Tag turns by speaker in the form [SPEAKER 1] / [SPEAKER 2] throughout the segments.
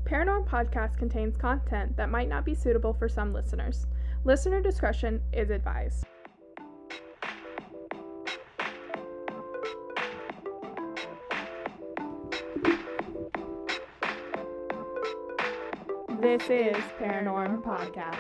[SPEAKER 1] Paranormal Podcast contains content that might not be suitable for some listeners. Listener discretion is advised. This is Paranorm Podcast.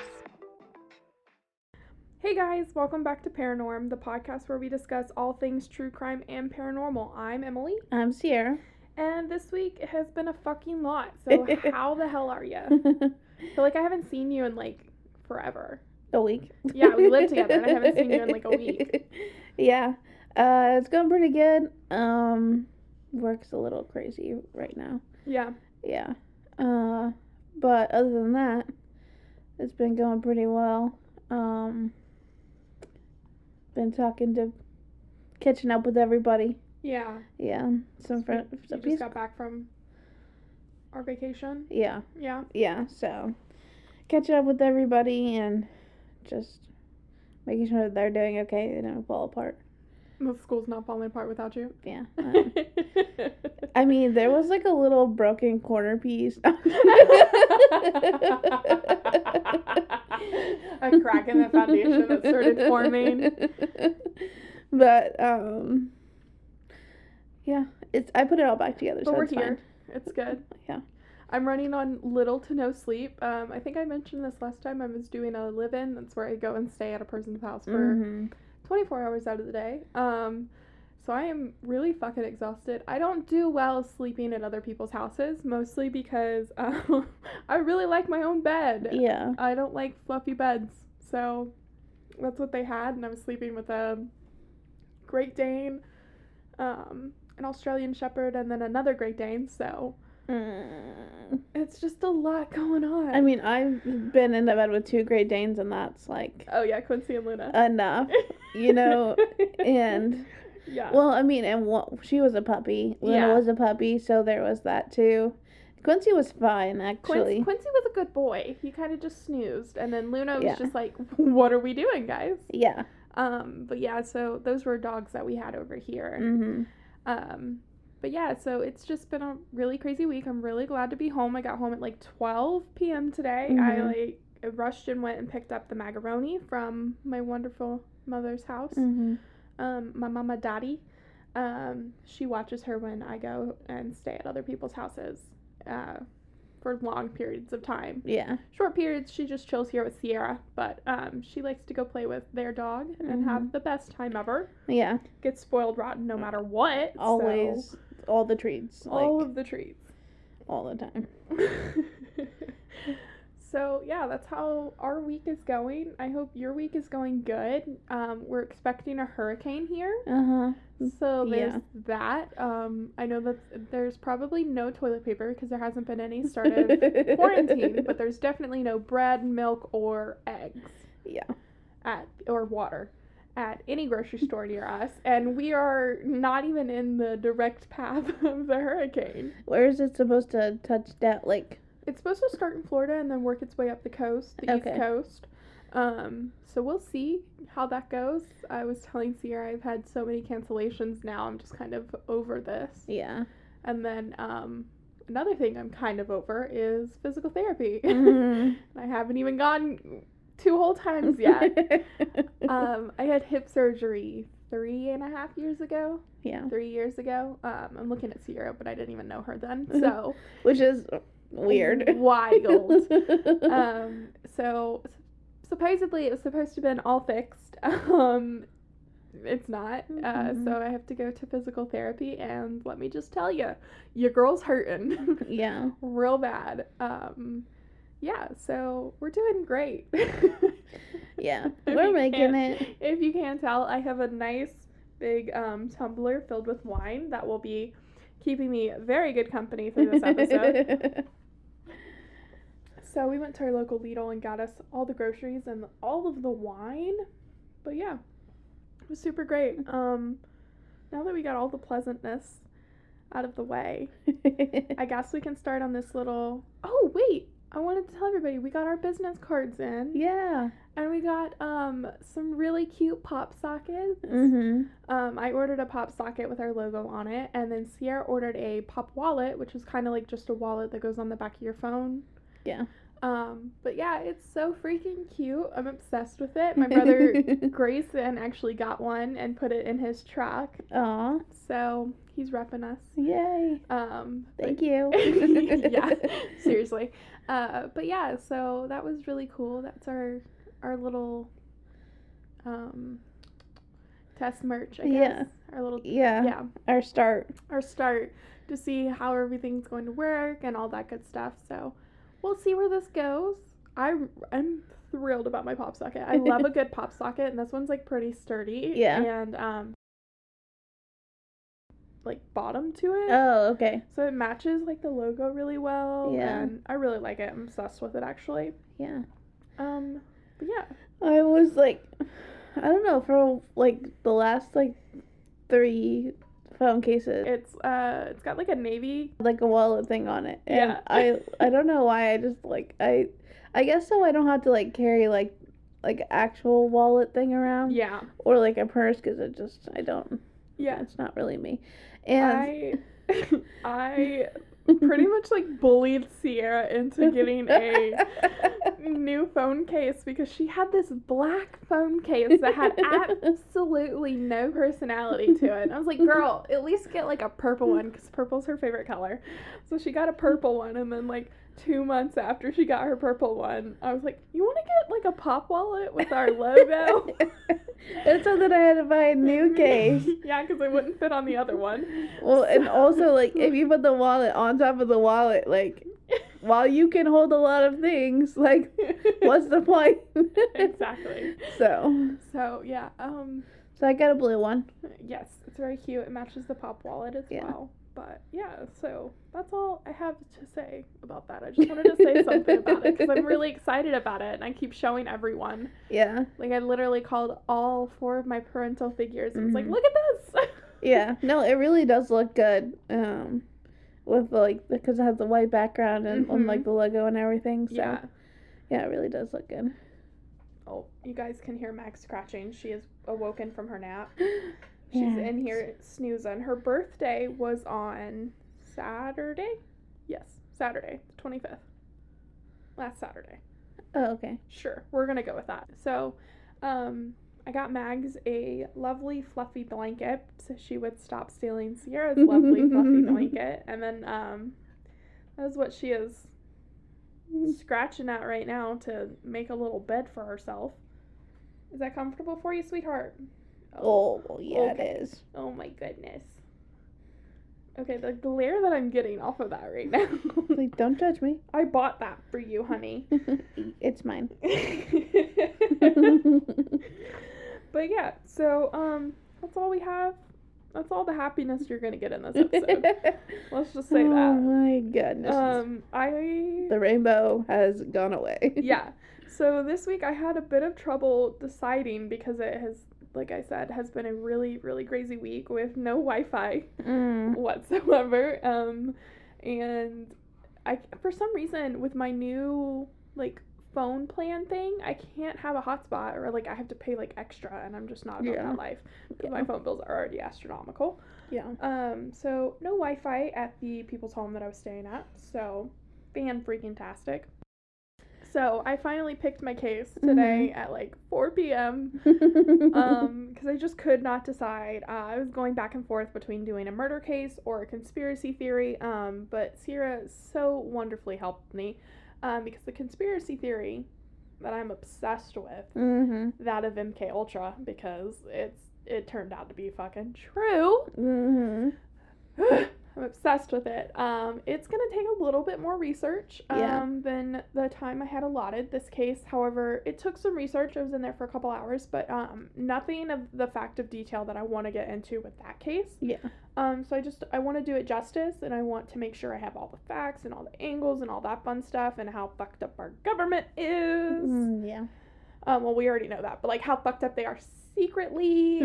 [SPEAKER 1] Hey guys, welcome back to Paranorm, the podcast where we discuss all things true crime and paranormal. I'm Emily.
[SPEAKER 2] I'm Sierra.
[SPEAKER 1] And this week has been a fucking lot, so how the hell are you? I feel like I haven't seen you in, forever.
[SPEAKER 2] A week.
[SPEAKER 1] Yeah, we live together, and I haven't seen you in, a week.
[SPEAKER 2] Yeah. It's going pretty good. Work's a little crazy right now.
[SPEAKER 1] Yeah.
[SPEAKER 2] Yeah. But other than that, it's been going pretty well. Been catching up with everybody.
[SPEAKER 1] Yeah.
[SPEAKER 2] Yeah. Some friends.
[SPEAKER 1] You just got back from our vacation?
[SPEAKER 2] Yeah.
[SPEAKER 1] Yeah.
[SPEAKER 2] Yeah, so catching up with everybody and just making sure that they're doing okay, they don't fall apart.
[SPEAKER 1] The school's not falling apart without you?
[SPEAKER 2] Yeah. I mean, there was a little broken corner piece.
[SPEAKER 1] A crack in the foundation that started forming.
[SPEAKER 2] But, yeah, I put it all back together,
[SPEAKER 1] but
[SPEAKER 2] so
[SPEAKER 1] we're
[SPEAKER 2] it's
[SPEAKER 1] here.
[SPEAKER 2] fine.
[SPEAKER 1] It's good.
[SPEAKER 2] Yeah.
[SPEAKER 1] I'm running on little to no sleep. I think I mentioned this last time. I was doing a live-in. That's where I go and stay at a person's house for 24 hours out of the day. So I am really fucking exhausted. I don't do well sleeping at other people's houses, mostly because I really like my own bed.
[SPEAKER 2] Yeah.
[SPEAKER 1] I don't like fluffy beds. So that's what they had, and I was sleeping with a Great Dane, an Australian Shepherd, and then another Great Dane, so it's just a lot going on.
[SPEAKER 2] I mean, I've been in the bed with 2 Great Danes, and that's
[SPEAKER 1] oh yeah, Quincy and Luna.
[SPEAKER 2] Enough, and
[SPEAKER 1] yeah.
[SPEAKER 2] Well, I mean, and she was a puppy. Luna was a puppy, so there was that too. Quincy was fine, actually.
[SPEAKER 1] Quincy was a good boy. He kind of just snoozed, and then Luna was just like, "What are we doing, guys?"
[SPEAKER 2] Yeah.
[SPEAKER 1] But yeah, so those were dogs that we had over here. But yeah, so it's just been a really crazy week. I'm really glad to be home. I got home at 12 p.m. today. I rushed and went and picked up the macaroni from my wonderful mother's house. My mama Daddy, she watches her when I go and stay at other people's houses for long periods of time.
[SPEAKER 2] Yeah.
[SPEAKER 1] Short periods, she just chills here with Sierra, but she likes to go play with their dog and have the best time ever.
[SPEAKER 2] Yeah.
[SPEAKER 1] Gets spoiled rotten no matter what.
[SPEAKER 2] Always. So. All the treats.
[SPEAKER 1] All of the treats.
[SPEAKER 2] All the time.
[SPEAKER 1] So, yeah, that's how our week is going. I hope your week is going good. We're expecting a hurricane here. So there's that. I know that there's probably no toilet paper because there hasn't been any start of quarantine, but there's definitely no bread, milk, or eggs.
[SPEAKER 2] Yeah.
[SPEAKER 1] Or water at any grocery store near us, and we are not even in the direct path of the hurricane.
[SPEAKER 2] Where is it supposed to touch down?
[SPEAKER 1] It's supposed to start in Florida and then work its way up the coast, the East Coast. So we'll see how that goes. I was telling Sierra I've had so many cancellations now. I'm just kind of over this.
[SPEAKER 2] Yeah.
[SPEAKER 1] And then another thing I'm kind of over is physical therapy. I haven't even gone 2 whole times yet. I had hip surgery 3.5 years ago.
[SPEAKER 2] Yeah.
[SPEAKER 1] 3 years ago. I'm looking at Sierra, but I didn't even know her then. So
[SPEAKER 2] which is weird.
[SPEAKER 1] Wild. So supposedly it was supposed to have been all fixed. It's not. So I have to go to physical therapy, and let me just tell you, your girl's hurting.
[SPEAKER 2] Yeah.
[SPEAKER 1] Real bad. Yeah, so we're doing great.
[SPEAKER 2] Yeah, we're making it.
[SPEAKER 1] If you can't tell, I have a nice big tumbler filled with wine that will be keeping me very good company through this episode. So we went to our local Lidl and got us all the groceries and all of the wine. But yeah, it was super great. Now that we got all the pleasantness out of the way, I guess we can start on this little... Oh, wait! I wanted to tell everybody we got our business cards in.
[SPEAKER 2] Yeah.
[SPEAKER 1] And we got some really cute pop sockets. I ordered a pop socket with our logo on it, and then Sierra ordered a pop wallet, which is kind of like just a wallet that goes on the back of your phone.
[SPEAKER 2] Yeah.
[SPEAKER 1] But yeah, it's so freaking cute. I'm obsessed with it. My brother Grayson actually got one and put it in his truck.
[SPEAKER 2] Aw.
[SPEAKER 1] So he's repping us.
[SPEAKER 2] Yay. Thank you.
[SPEAKER 1] Yeah, seriously. But yeah, so that was really cool. That's our little test merch, I guess.
[SPEAKER 2] Yeah.
[SPEAKER 1] Our little
[SPEAKER 2] yeah. Our start
[SPEAKER 1] to see how everything's going to work and all that good stuff. So we'll see where this goes. I'm thrilled about my pop socket. I love a good pop socket, and this one's like pretty sturdy.
[SPEAKER 2] Yeah.
[SPEAKER 1] And like bottom to it.
[SPEAKER 2] Oh, okay.
[SPEAKER 1] So it matches like the logo really well.
[SPEAKER 2] Yeah.
[SPEAKER 1] And I really like it. I'm obsessed with it actually.
[SPEAKER 2] Yeah.
[SPEAKER 1] But yeah.
[SPEAKER 2] I was like, I don't know, for like the last like 3 phone cases.
[SPEAKER 1] It's got like a navy,
[SPEAKER 2] like a wallet thing on it. And
[SPEAKER 1] yeah.
[SPEAKER 2] I don't know why, I just like I guess so I don't have to like carry like actual wallet thing around.
[SPEAKER 1] Yeah.
[SPEAKER 2] Or like a purse, because I don't.
[SPEAKER 1] Yeah.
[SPEAKER 2] It's not really me. And
[SPEAKER 1] I pretty much like bullied Sierra into getting a new phone case because she had this black phone case that had absolutely no personality to it. And I was like, girl, at least get like a purple one, because purple's her favorite color. So she got a purple one, and then like 2 months after she got her purple one, I was like, you want to get like a pop wallet with our logo?
[SPEAKER 2] And so then I had to buy a new case.
[SPEAKER 1] Yeah, because it wouldn't fit on the other one.
[SPEAKER 2] Well, and also, like, if you put the wallet on top of the wallet, like, while you can hold a lot of things, like, what's the point?
[SPEAKER 1] Exactly.
[SPEAKER 2] So,
[SPEAKER 1] yeah.
[SPEAKER 2] So I got a blue one.
[SPEAKER 1] Yes, it's very cute. It matches the pop wallet as well. But yeah, so that's all I have to say about that. I just wanted to say something about it because I'm really excited about it, and I keep showing everyone.
[SPEAKER 2] Yeah.
[SPEAKER 1] Like, I literally called all 4 of my parental figures and was like, look at this!
[SPEAKER 2] Yeah. No, it really does look good. With, like, because it has the white background and, like, the logo and everything. So, yeah, it really does look good.
[SPEAKER 1] Oh, you guys can hear Max scratching. She is awoken from her nap. She's in here snoozing. Her birthday was on Saturday? Yes, Saturday, the 25th. Last Saturday.
[SPEAKER 2] Oh, okay.
[SPEAKER 1] Sure, we're going to go with that. So, I got Mags a lovely fluffy blanket so she would stop stealing Sierra's lovely fluffy blanket. And then, that is what she is scratching at right now to make a little bed for herself. Is that comfortable for you, sweetheart?
[SPEAKER 2] Oh, yeah, okay. It is.
[SPEAKER 1] Oh my goodness. Okay, the glare that I'm getting off of that right now.
[SPEAKER 2] Like, don't judge me.
[SPEAKER 1] I bought that for you, honey.
[SPEAKER 2] It's mine.
[SPEAKER 1] But yeah, so that's all we have. That's all the happiness you're gonna get in this episode. Let's just say that.
[SPEAKER 2] Oh my goodness. The rainbow has gone away.
[SPEAKER 1] Yeah. So this week I had a bit of trouble deciding because it has, like I said, has been a really, really crazy week with no Wi-Fi whatsoever. And I, for some reason, with my new, like, phone plan thing, I can't have a hotspot, or, like, I have to pay, like, extra, and I'm just not about that life. Because my phone bills are already astronomical.
[SPEAKER 2] Yeah.
[SPEAKER 1] So no Wi-Fi at the people's home that I was staying at. So, fan-freaking-tastic. So I finally picked my case today at like 4 p.m. Because I just could not decide. I was going back and forth between doing a murder case or a conspiracy theory, but Sierra so wonderfully helped me because the conspiracy theory that I'm obsessed with, that of MK Ultra, because it turned out to be fucking true. I'm obsessed with it. It's going to take a little bit more research than the time I had allotted this case. However, it took some research. I was in there for a couple hours, but nothing of the fact of detail that I want to get into with that case.
[SPEAKER 2] Yeah.
[SPEAKER 1] So I want to do it justice, and I want to make sure I have all the facts and all the angles and all that fun stuff and how fucked up our government is.
[SPEAKER 2] Yeah.
[SPEAKER 1] Well, we already know that, but, like, how fucked up they are secretly.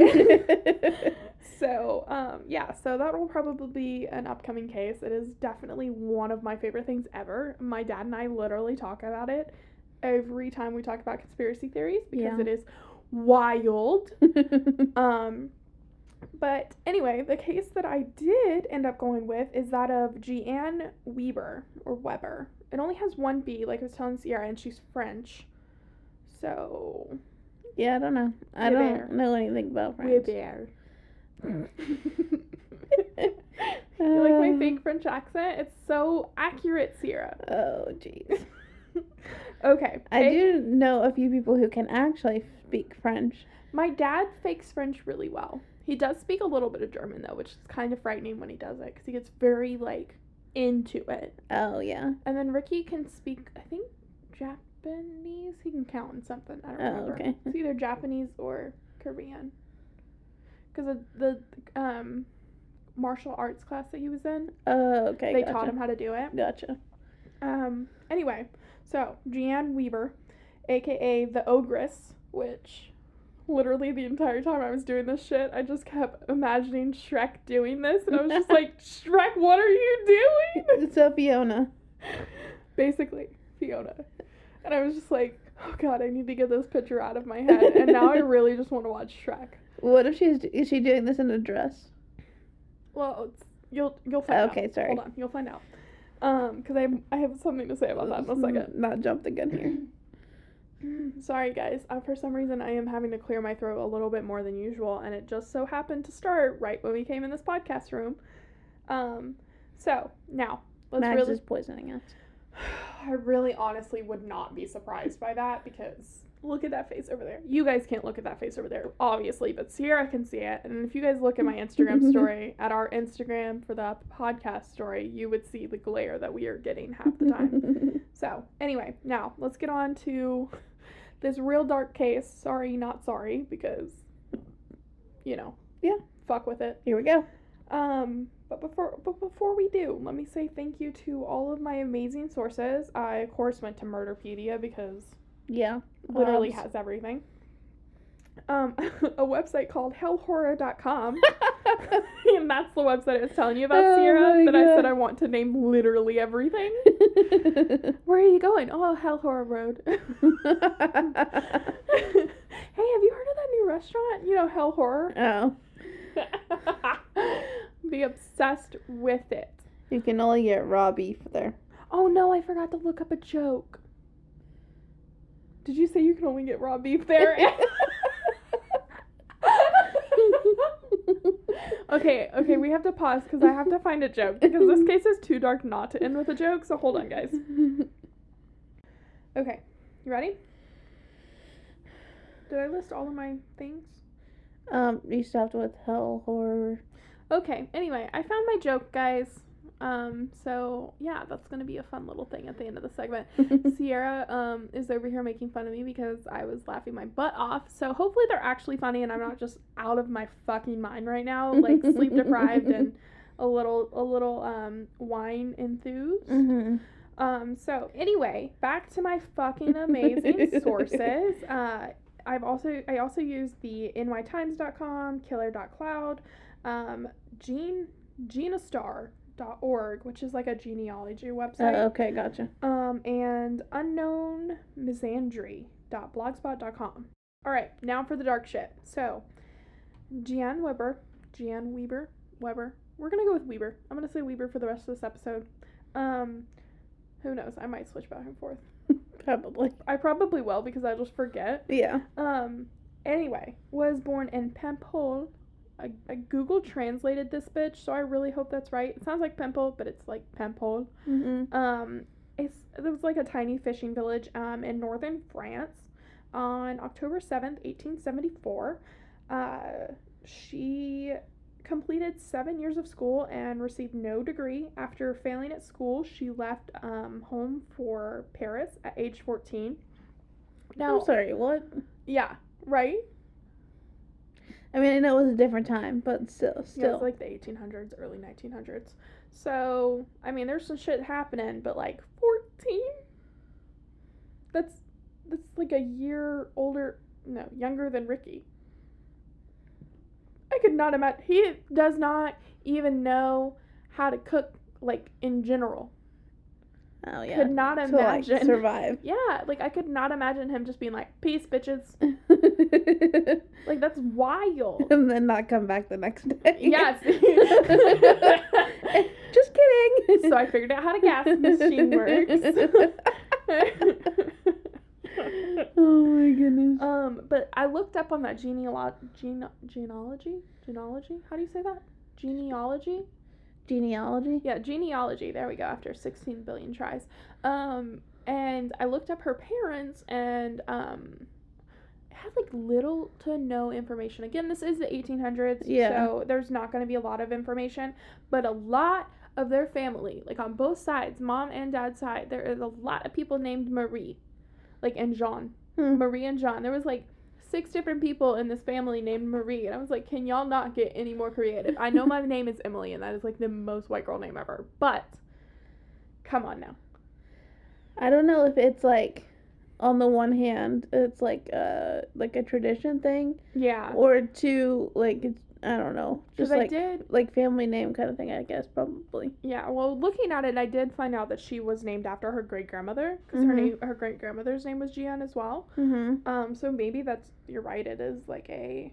[SPEAKER 1] So, yeah, so that will probably be an upcoming case. It is definitely one of my favorite things ever. My dad and I literally talk about it every time we talk about conspiracy theories because it is wild. But anyway, the case that I did end up going with is that of Jeanne Weber, or Weber. It only has one B, like I was telling Sierra, and she's French. So...
[SPEAKER 2] yeah, I don't know. I don't know anything about French.
[SPEAKER 1] Weber. You like my fake French accent? It's so accurate, Sierra.
[SPEAKER 2] Oh, jeez.
[SPEAKER 1] Okay.
[SPEAKER 2] I do know a few people who can actually speak French.
[SPEAKER 1] My dad fakes French really well. He does speak a little bit of German, though, which is kind of frightening when he does it, because he gets very, like, into it.
[SPEAKER 2] Oh, yeah.
[SPEAKER 1] And then Ricky can speak, I think, Japanese? He can count in something. I don't remember.
[SPEAKER 2] Okay.
[SPEAKER 1] It's either Japanese or Korean. Because the martial arts class that he was in.
[SPEAKER 2] Oh, okay.
[SPEAKER 1] They taught him how to do it.
[SPEAKER 2] Gotcha.
[SPEAKER 1] Anyway, so Jeanne Weber, aka the Ogress, which literally the entire time I was doing this shit, I just kept imagining Shrek doing this, and I was just like, Shrek, what are you doing?
[SPEAKER 2] It's a Fiona.
[SPEAKER 1] Basically, Fiona. And I was just like, oh god, I need to get this picture out of my head, and now I really just want to watch Shrek.
[SPEAKER 2] What if is she doing this in a dress?
[SPEAKER 1] Well, you'll find out.
[SPEAKER 2] Okay, sorry.
[SPEAKER 1] Hold on, you'll find out. Because I have something to say about that in a second.
[SPEAKER 2] Not jump the gun here.
[SPEAKER 1] Sorry, guys. For some reason, I am having to clear my throat a little bit more than usual, and it just so happened to start right when we came in this podcast room. So, now,
[SPEAKER 2] Max is poisoning us.
[SPEAKER 1] I really honestly would not be surprised by that, because look at that face over there. You guys can't look at that face over there, obviously, but Sierra can see it. And if you guys look at my Instagram story, at our Instagram for the podcast story, you would see the glare that we are getting half the time. So, anyway, now, let's get on to this real dark case. Sorry, not sorry, because, you know.
[SPEAKER 2] Yeah.
[SPEAKER 1] Fuck with it.
[SPEAKER 2] Here we go.
[SPEAKER 1] But before we do, let me say thank you to all of my amazing sources. I, of course, went to Murderpedia because...
[SPEAKER 2] yeah.
[SPEAKER 1] Literally has everything. A website called hellhorror.com. And that's the website I was telling you about, Sierra, that I said I want to name literally everything. Where are you going? Oh, Hell Horror Road. Hey, have you heard of that new restaurant? You know, Hell Horror?
[SPEAKER 2] Oh.
[SPEAKER 1] Be obsessed with it.
[SPEAKER 2] You can only get raw beef there.
[SPEAKER 1] Oh no, I forgot to look up a joke. Did you say you can only get raw beef there? Okay, we have to pause because I have to find a joke, because this case is too dark not to end with a joke, so hold on, guys. Okay, you ready? Did I list all of my things?
[SPEAKER 2] You stopped with Hell Horror.
[SPEAKER 1] Okay, anyway, I found my joke, guys. So, yeah, that's going to be a fun little thing at the end of the segment. Sierra, is over here making fun of me because I was laughing my butt off. So, hopefully they're actually funny and I'm not just out of my fucking mind right now, like sleep deprived and a little, wine enthused.
[SPEAKER 2] Mm-hmm.
[SPEAKER 1] So, anyway, back to my fucking amazing sources. I also use the nytimes.com, killer.cloud, Genastar.org, which is like a genealogy website.
[SPEAKER 2] Okay, gotcha.
[SPEAKER 1] And unknownmisandry.blogspot.com. All right, now for the dark shit. So, Jeanne Weber. We're gonna go with Weber. I'm gonna say Weber for the rest of this episode. Who knows? I might switch back and forth.
[SPEAKER 2] Probably.
[SPEAKER 1] I probably will because I just forget.
[SPEAKER 2] Yeah.
[SPEAKER 1] Anyway, was born in Pempole. I Google translated this bitch, so I really hope that's right. It sounds like Pimple, but it's like Pempole.
[SPEAKER 2] Mm-hmm.
[SPEAKER 1] It was like a tiny fishing village in northern France on October 7th, 1874. She completed 7 years of school and received no degree. After failing at school, she left home for Paris at age 14. Now,
[SPEAKER 2] I'm sorry, what?
[SPEAKER 1] Yeah, right?
[SPEAKER 2] I mean, I know it was a different time, but still.
[SPEAKER 1] Yeah, it was like the 1800s, early 1900s. So, I mean, there's some shit happening, but like 14? That's like like younger than Ricky. I could not imagine. He does not even know how to cook, like, in general.
[SPEAKER 2] Oh, yeah.
[SPEAKER 1] Could not imagine.
[SPEAKER 2] To, like, survive.
[SPEAKER 1] Yeah, like, I could not imagine him just being like, peace, bitches. Like, that's wild.
[SPEAKER 2] And then not come back the next day.
[SPEAKER 1] Yes.
[SPEAKER 2] Just kidding.
[SPEAKER 1] So I figured out how the gas machine works.
[SPEAKER 2] Oh my goodness.
[SPEAKER 1] But I looked up on that genealogy? How do you say that? Genealogy?
[SPEAKER 2] Genealogy?
[SPEAKER 1] Yeah, genealogy. There we go, after 16 billion tries. And I looked up her parents, and it had, like, little to no information. Again, this is the 1800s, so there's not going to be a lot of information, but a lot of their family, like, on both sides, mom and dad's side, there is a lot of people named Marie, like, and Jean. Marie and John. There was, like, 6 different people in this family named Marie, and I was like, can y'all not get any more creative? I know my name is Emily, and that is, like, the most white girl name ever, but come on now.
[SPEAKER 2] I don't know if it's, like, on the one hand, it's, like a tradition thing.
[SPEAKER 1] Yeah.
[SPEAKER 2] Or two, like, it's, I don't know. Just, like,
[SPEAKER 1] like,
[SPEAKER 2] family name kind of thing, I guess, probably.
[SPEAKER 1] Yeah, well, looking at it, I did find out that she was named after her great-grandmother, because her great-grandmother's name was Jeanne as well. So maybe you're right, it is, like, a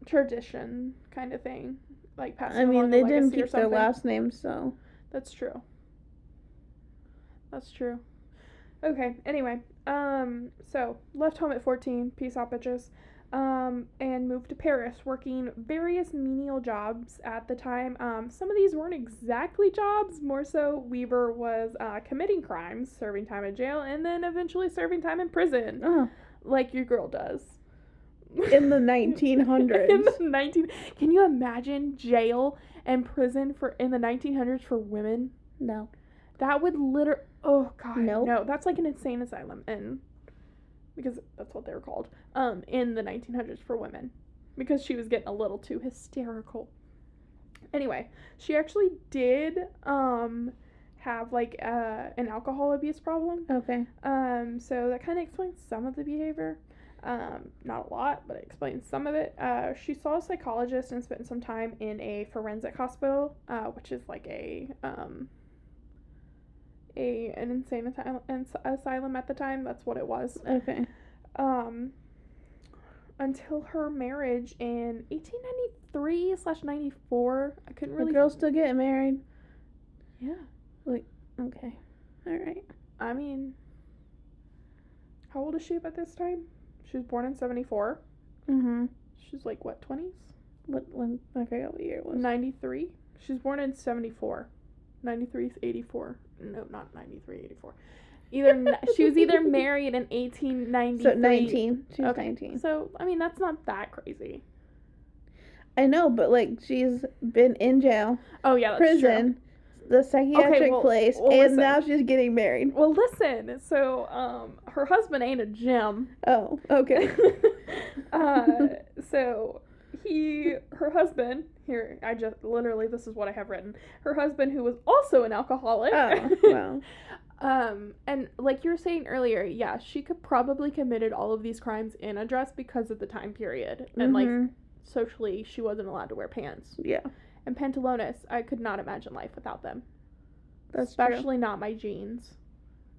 [SPEAKER 1] tradition kind of thing, like, passing along
[SPEAKER 2] they didn't keep their last name, so.
[SPEAKER 1] That's true. Okay, anyway, so left home at 14, peace out, bitches. And moved to Paris, working various menial jobs at the time. Some of these weren't exactly jobs, more so Weaver was committing crimes, serving time in jail, and then eventually serving time in prison, like your girl does.
[SPEAKER 2] In the 1900s.
[SPEAKER 1] Can you imagine jail and prison in the 1900s for women?
[SPEAKER 2] No.
[SPEAKER 1] That would oh god,
[SPEAKER 2] nope.
[SPEAKER 1] No, that's like an insane asylum, because that's what they were called, in the 1900s for women, because she was getting a little too hysterical. Anyway, she actually did, have, like, an alcohol abuse problem.
[SPEAKER 2] Okay.
[SPEAKER 1] So that kind of explains some of the behavior. Not a lot, but it explains some of it. She saw a psychologist and spent some time in a forensic hospital, which is like an insane asylum at the time. That's what it was.
[SPEAKER 2] Okay.
[SPEAKER 1] Until her marriage in 1893/94. I couldn't really.
[SPEAKER 2] The girl's still getting married.
[SPEAKER 1] Yeah.
[SPEAKER 2] Like, okay. Alright.
[SPEAKER 1] I mean, how old is she at this time? She was born in 74. She's like, what, 20s?
[SPEAKER 2] When I forgot what year it was.
[SPEAKER 1] 93? She was born in 74. 93 is 84. No, not 93, 84. She was either married in 1893.
[SPEAKER 2] So 19. She was 19.
[SPEAKER 1] So, I mean, that's not that crazy.
[SPEAKER 2] I know, but, like, she's been in jail.
[SPEAKER 1] Oh, yeah, that's
[SPEAKER 2] prison,
[SPEAKER 1] true.
[SPEAKER 2] The psychiatric place, and listen. Now she's getting married.
[SPEAKER 1] Well, listen. So, her husband ain't a gem.
[SPEAKER 2] Oh, okay.
[SPEAKER 1] So, her husband, here, this is what I have written. Her husband, who was also an alcoholic.
[SPEAKER 2] Oh, wow.
[SPEAKER 1] And like you were saying earlier, yeah, she could probably committed all of these crimes in a dress because of the time period. And, like, socially, she wasn't allowed to wear pants.
[SPEAKER 2] Yeah.
[SPEAKER 1] And pantalones, I could not imagine life without them.
[SPEAKER 2] That's
[SPEAKER 1] especially
[SPEAKER 2] true.
[SPEAKER 1] Not my jeans.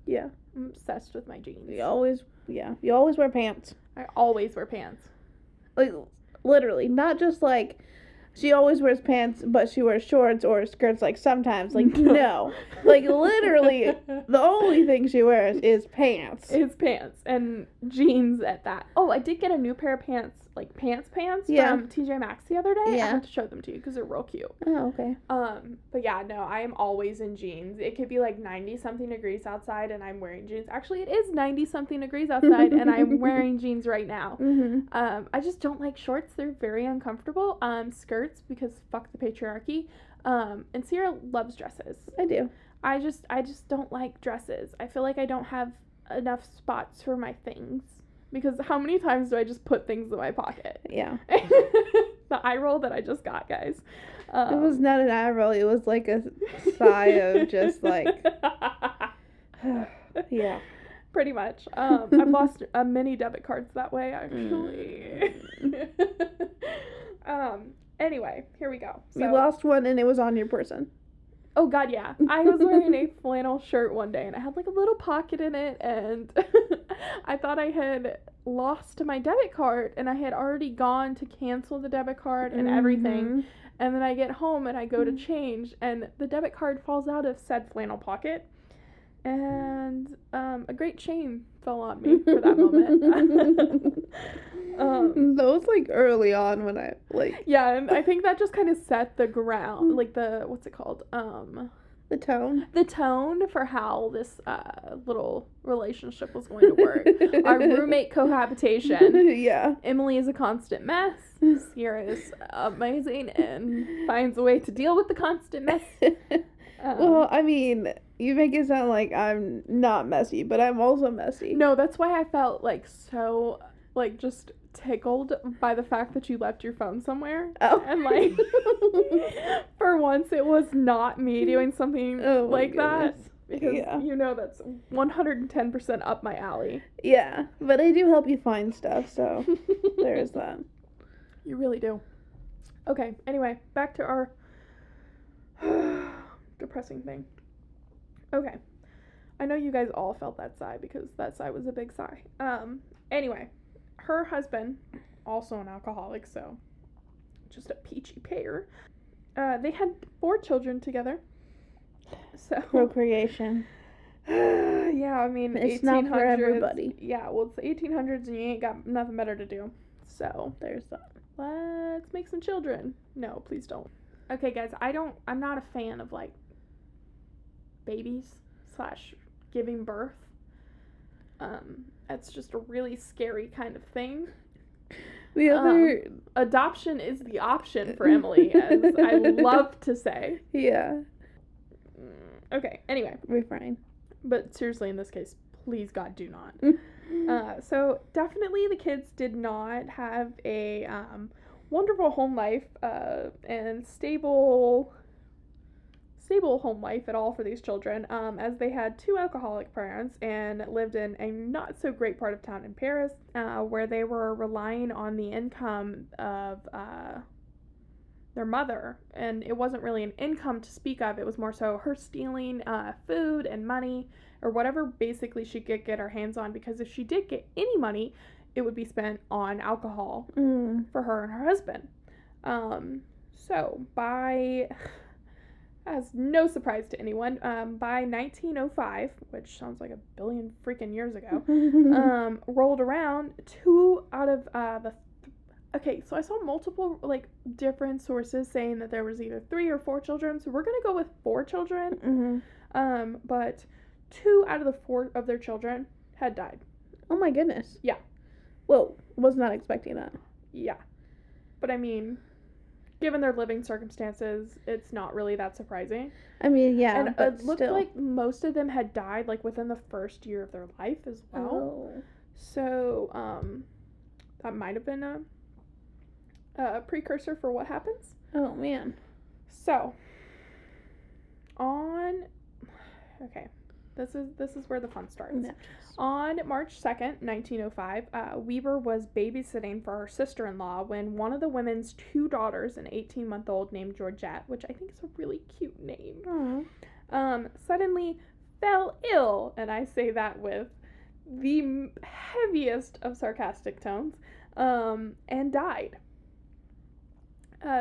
[SPEAKER 2] Yeah.
[SPEAKER 1] I'm obsessed with my jeans.
[SPEAKER 2] You always wear pants.
[SPEAKER 1] I always wear pants.
[SPEAKER 2] Like, literally, not just, like, she always wears pants, but she wears shorts or skirts, like, sometimes. Like, no. Like, literally, the only thing she wears is pants.
[SPEAKER 1] It's pants. And jeans at that. Oh, I did get a new pair of pants, like, pants from TJ Maxx the other day.
[SPEAKER 2] Yeah.
[SPEAKER 1] I have to show them to you because they're real cute.
[SPEAKER 2] Oh, okay.
[SPEAKER 1] But yeah, no, I am always in jeans. It could be, like, 90-something degrees outside, and I'm wearing jeans. Actually, it is 90-something degrees outside, and I'm wearing jeans right now. I just don't like shorts. They're very uncomfortable. Skirts, because fuck the patriarchy. And Sierra loves dresses.
[SPEAKER 2] I do.
[SPEAKER 1] I just don't like dresses. I feel like I don't have enough spots for my things. Because how many times do I just put things in my pocket?
[SPEAKER 2] Yeah.
[SPEAKER 1] The eye roll that I just got, guys.
[SPEAKER 2] It was not an eye roll. It was like a sigh of just like, yeah.
[SPEAKER 1] Pretty much. I've lost many debit cards that way, actually. Anyway, here we go.
[SPEAKER 2] So, you lost one and it was on your person.
[SPEAKER 1] Oh, God, yeah. I was wearing a flannel shirt one day, and it had, like, a little pocket in it, and I thought I had lost my debit card, and I had already gone to cancel the debit card and everything, and then I get home, and I go to change, and the debit card falls out of said flannel pocket, and a great shame fell on me for that moment.
[SPEAKER 2] That was, like, early on when I, like...
[SPEAKER 1] Yeah, and I think that just kind of set the ground, like, what's it called?
[SPEAKER 2] The tone?
[SPEAKER 1] The tone for how this little relationship was going to work. Our roommate cohabitation.
[SPEAKER 2] Yeah.
[SPEAKER 1] Emily is a constant mess. Sierra is amazing and finds a way to deal with the constant mess.
[SPEAKER 2] Well, I mean, you make it sound like I'm not messy, but I'm also messy.
[SPEAKER 1] No, that's why I felt, like, so, like, just tickled by the fact that you left your phone somewhere.
[SPEAKER 2] Oh.
[SPEAKER 1] And, like, for once it was not me doing something like that. Because, you know, that's 110% up my alley.
[SPEAKER 2] Yeah, but I do help you find stuff, so there's that.
[SPEAKER 1] You really do. Okay, anyway, back to our depressing thing. Okay. I know you guys all felt that sigh because that sigh was a big sigh. Anyway, her husband, also an alcoholic, so just a peachy pear. They had 4 children together. So
[SPEAKER 2] procreation.
[SPEAKER 1] Yeah, I mean,
[SPEAKER 2] it's not for everybody.
[SPEAKER 1] Yeah, well, it's the 1800s and you ain't got nothing better to do. So there's that. Let's make some children. No, please don't. Okay, guys, I'm not a fan of, like, babies / giving birth. It's just a really scary kind of thing.
[SPEAKER 2] The other
[SPEAKER 1] adoption is the option for Emily, as I love to say.
[SPEAKER 2] Yeah.
[SPEAKER 1] Okay, anyway.
[SPEAKER 2] Refrain.
[SPEAKER 1] But seriously, in this case, please God, do not. So definitely the kids did not have a wonderful home life and stable home life at all for these children, as they had 2 alcoholic parents and lived in a not so great part of town in Paris, where they were relying on the income of their mother, and it wasn't really an income to speak of. It was more so her stealing food and money or whatever basically she could get her hands on, because if she did get any money, it would be spent on alcohol for her and her husband. So by, as no surprise to anyone, by 1905, which sounds like a billion freaking years ago, rolled around, 2 out of okay, so I saw multiple, like, different sources saying that there was either 3 or 4 children, so we're gonna go with 4 children. But 2 out of the 4 of their children had died.
[SPEAKER 2] Oh my goodness.
[SPEAKER 1] Yeah.
[SPEAKER 2] Whoa, was not expecting that.
[SPEAKER 1] Yeah. But I mean, given their living circumstances, it's not really that surprising.
[SPEAKER 2] I mean, yeah,
[SPEAKER 1] and
[SPEAKER 2] but
[SPEAKER 1] it looked like most of them had died, like, within the first year of their life as well.
[SPEAKER 2] Oh.
[SPEAKER 1] So, that might have been a precursor for what happens.
[SPEAKER 2] Oh, man.
[SPEAKER 1] So, okay, this is where the fun starts.
[SPEAKER 2] Yes.
[SPEAKER 1] On March 2nd, 1905, Weaver was babysitting for her sister-in-law when one of the women's 2 daughters, an 18-month-old named Georgette, which I think is a really cute name, suddenly fell ill, and I say that with the heaviest of sarcastic tones, and died.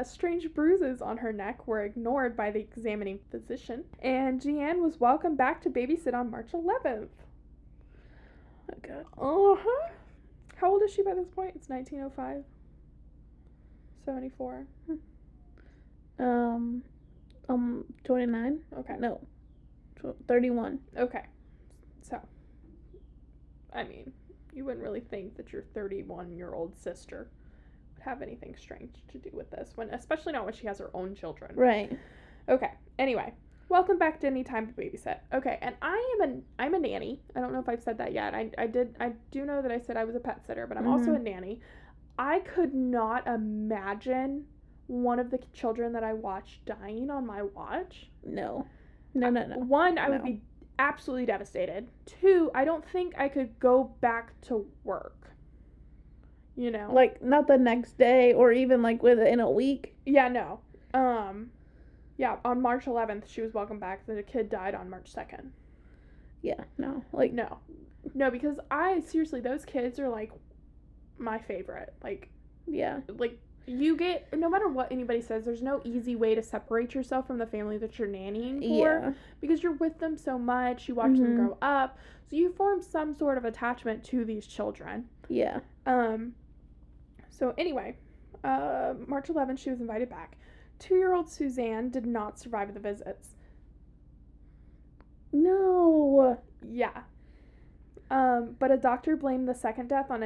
[SPEAKER 1] Strange bruises on her neck were ignored by the examining physician, and Jeanne was welcomed back to babysit on March 11th.
[SPEAKER 2] Oh, God.
[SPEAKER 1] Uh-huh. How old is she by this point? It's 1905. 74.
[SPEAKER 2] 29?
[SPEAKER 1] Okay.
[SPEAKER 2] No. 31.
[SPEAKER 1] Okay. So, I mean, you wouldn't really think that your 31-year-old sister would have anything strange to do with this, especially not when she has her own children.
[SPEAKER 2] Right.
[SPEAKER 1] Okay. Anyway, welcome back to Any Time to Babysit. Okay, and I'm a nanny. I don't know if I've said that yet. I do know that I said I was a pet sitter, but I'm also a nanny. I could not imagine one of the children that I watched dying on my watch.
[SPEAKER 2] No.
[SPEAKER 1] One, I would be absolutely devastated. 2, I don't think I could go back to work. You know?
[SPEAKER 2] Like, not the next day or even, like, within a week?
[SPEAKER 1] Yeah, no. Yeah, on March 11th, she was welcomed back. The kid died on March 2nd.
[SPEAKER 2] Yeah, no. Like,
[SPEAKER 1] No, because seriously, those kids are, like, my favorite. Like,
[SPEAKER 2] yeah.
[SPEAKER 1] Like, you get, no matter what anybody says, there's no easy way to separate yourself from the family that you're nannying for.
[SPEAKER 2] Yeah.
[SPEAKER 1] Because you're with them so much, you watch them grow up, so you form some sort of attachment to these children.
[SPEAKER 2] Yeah.
[SPEAKER 1] So anyway, March 11th, she was invited back. 2-year-old Suzanne did not survive the visits.
[SPEAKER 2] No.
[SPEAKER 1] Yeah. But a doctor blamed the second death on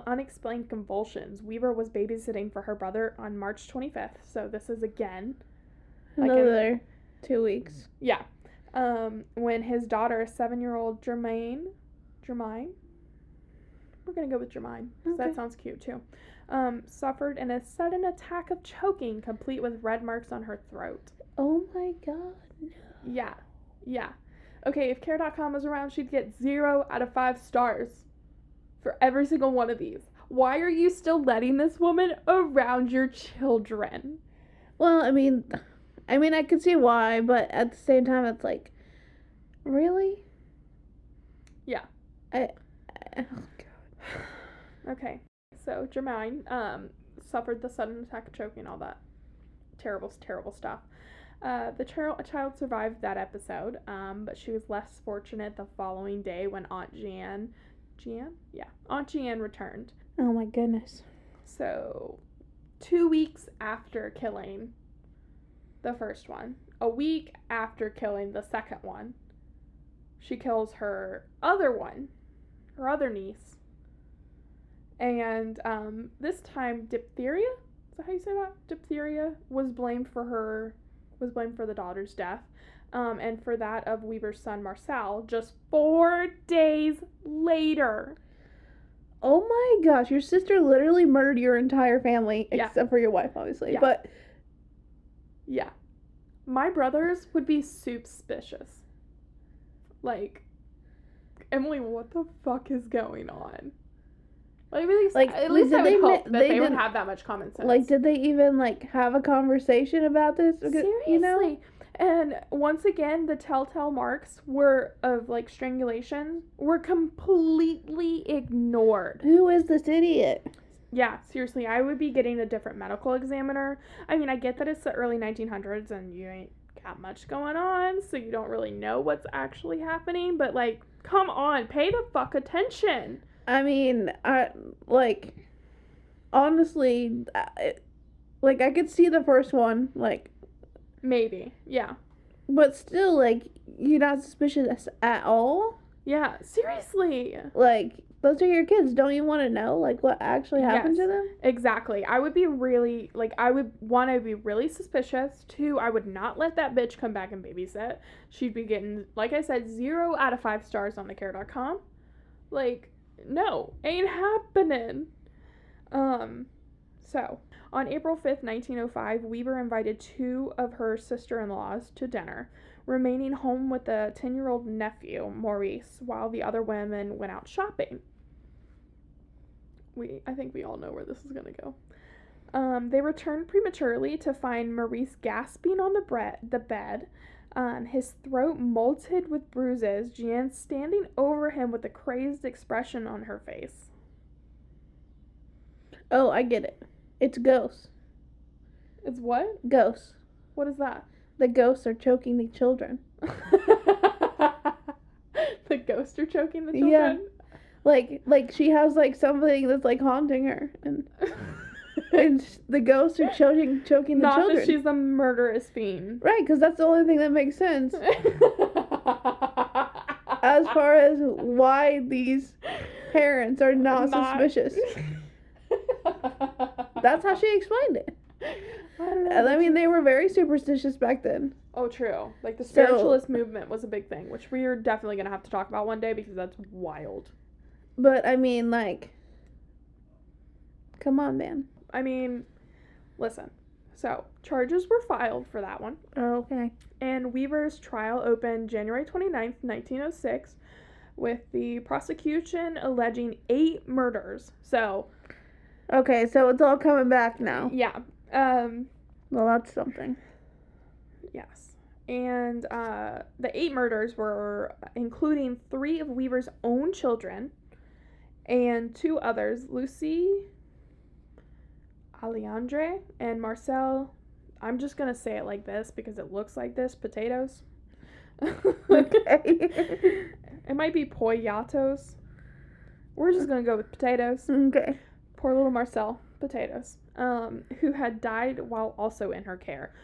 [SPEAKER 1] unexplained convulsions. Weaver was babysitting for her brother on March 25th, so this is again
[SPEAKER 2] another 2 weeks.
[SPEAKER 1] Yeah. When his daughter, 7-year-old Jermaine, we're gonna go with Jermaine, because that sounds cute too, suffered in a sudden attack of choking, complete with red marks on her throat.
[SPEAKER 2] Oh my god. No.
[SPEAKER 1] Yeah. Okay, if Care.com was around, she'd get 0 out of 5 stars for every single one of these. Why are you still letting this woman around your children?
[SPEAKER 2] Well, I mean, I could see why, but at the same time, it's like, really?
[SPEAKER 1] Yeah.
[SPEAKER 2] Oh, God.
[SPEAKER 1] Okay, so Jermaine suffered the sudden attack of choking, all that terrible, terrible stuff. The child survived that episode, but she was less fortunate the following day when Aunt Jan returned.
[SPEAKER 2] Oh my goodness.
[SPEAKER 1] So, 2 weeks after killing the first one, a week after killing the second one, she kills her other niece. And this time diphtheria, is that how you say that? Diphtheria was blamed for the daughter's death, and for that of Weaver's son Marcel, just 4 days later.
[SPEAKER 2] Oh my gosh, your sister literally murdered your entire family, except for your wife, obviously.
[SPEAKER 1] Yeah.
[SPEAKER 2] But
[SPEAKER 1] yeah, my brothers would be suspicious. Like, Emily, what the fuck is going on? Like, at least I would hope that they would have that much common sense.
[SPEAKER 2] Like, did they even, like, have a conversation about this? Because,
[SPEAKER 1] seriously.
[SPEAKER 2] You know?
[SPEAKER 1] And once again, the telltale marks of, like, strangulation were completely ignored.
[SPEAKER 2] Who is this idiot?
[SPEAKER 1] Yeah, seriously, I would be getting a different medical examiner. I mean, I get that it's the early 1900s and you ain't got much going on, so you don't really know what's actually happening, but, like, come on, pay the fuck attention.
[SPEAKER 2] I mean, honestly, I could see the first one, like...
[SPEAKER 1] Maybe, yeah.
[SPEAKER 2] But still, like, you're not suspicious at all?
[SPEAKER 1] Yeah, seriously.
[SPEAKER 2] Like, those are your kids. Don't you want to know, like, what actually happened to them?
[SPEAKER 1] Exactly. I would be really, I would be really suspicious. 2, I would not let that bitch come back and babysit. She'd be getting, like I said, 0 out of 5 stars on the Care.com. Like... No, ain't happening. So, on April 5th, 1905, Weaver invited 2 of her sister-in-laws to dinner, remaining home with a 10-year-old nephew, Maurice, while the other women went out shopping. I think we all know where this is going to go. They returned prematurely to find Maurice gasping on the bed, his throat molted with bruises, Jan standing over him with a crazed expression on her face. Oh, I get it. It's ghosts. It's what? Ghosts. What is that? The ghosts are choking the children. The ghosts are choking the children? Yeah. Like she has, like, something that's, like, haunting her, and... And the ghosts are choking the children. Not that she's a murderous fiend. Right, because that's the only thing that makes sense. As far as why these parents are not suspicious. That's how she explained it. I don't know. I mean, they were very superstitious back then. Oh, true. Like, the spiritualist movement was a big thing, which we are definitely going to have to talk about one day because that's wild. But, I mean, like, come on, man. I mean, listen, So, charges were filed for that one.
[SPEAKER 2] Oh, okay.
[SPEAKER 1] And Weaver's trial opened January 29th, 1906, with the prosecution alleging 8 murders. So,
[SPEAKER 2] okay, so it's all coming back now.
[SPEAKER 1] Yeah.
[SPEAKER 2] Well, that's something.
[SPEAKER 1] Yes. And the 8 murders were including 3 of Weaver's own children and 2 others, Lucy, Alejandre, and Marcel. I'm just going to say it like this because it looks like this, potatoes.
[SPEAKER 2] Okay.
[SPEAKER 1] It might be Poyatos. We're just going to go with potatoes.
[SPEAKER 2] Okay.
[SPEAKER 1] Poor little Marcel, potatoes. Who had died while also in her care.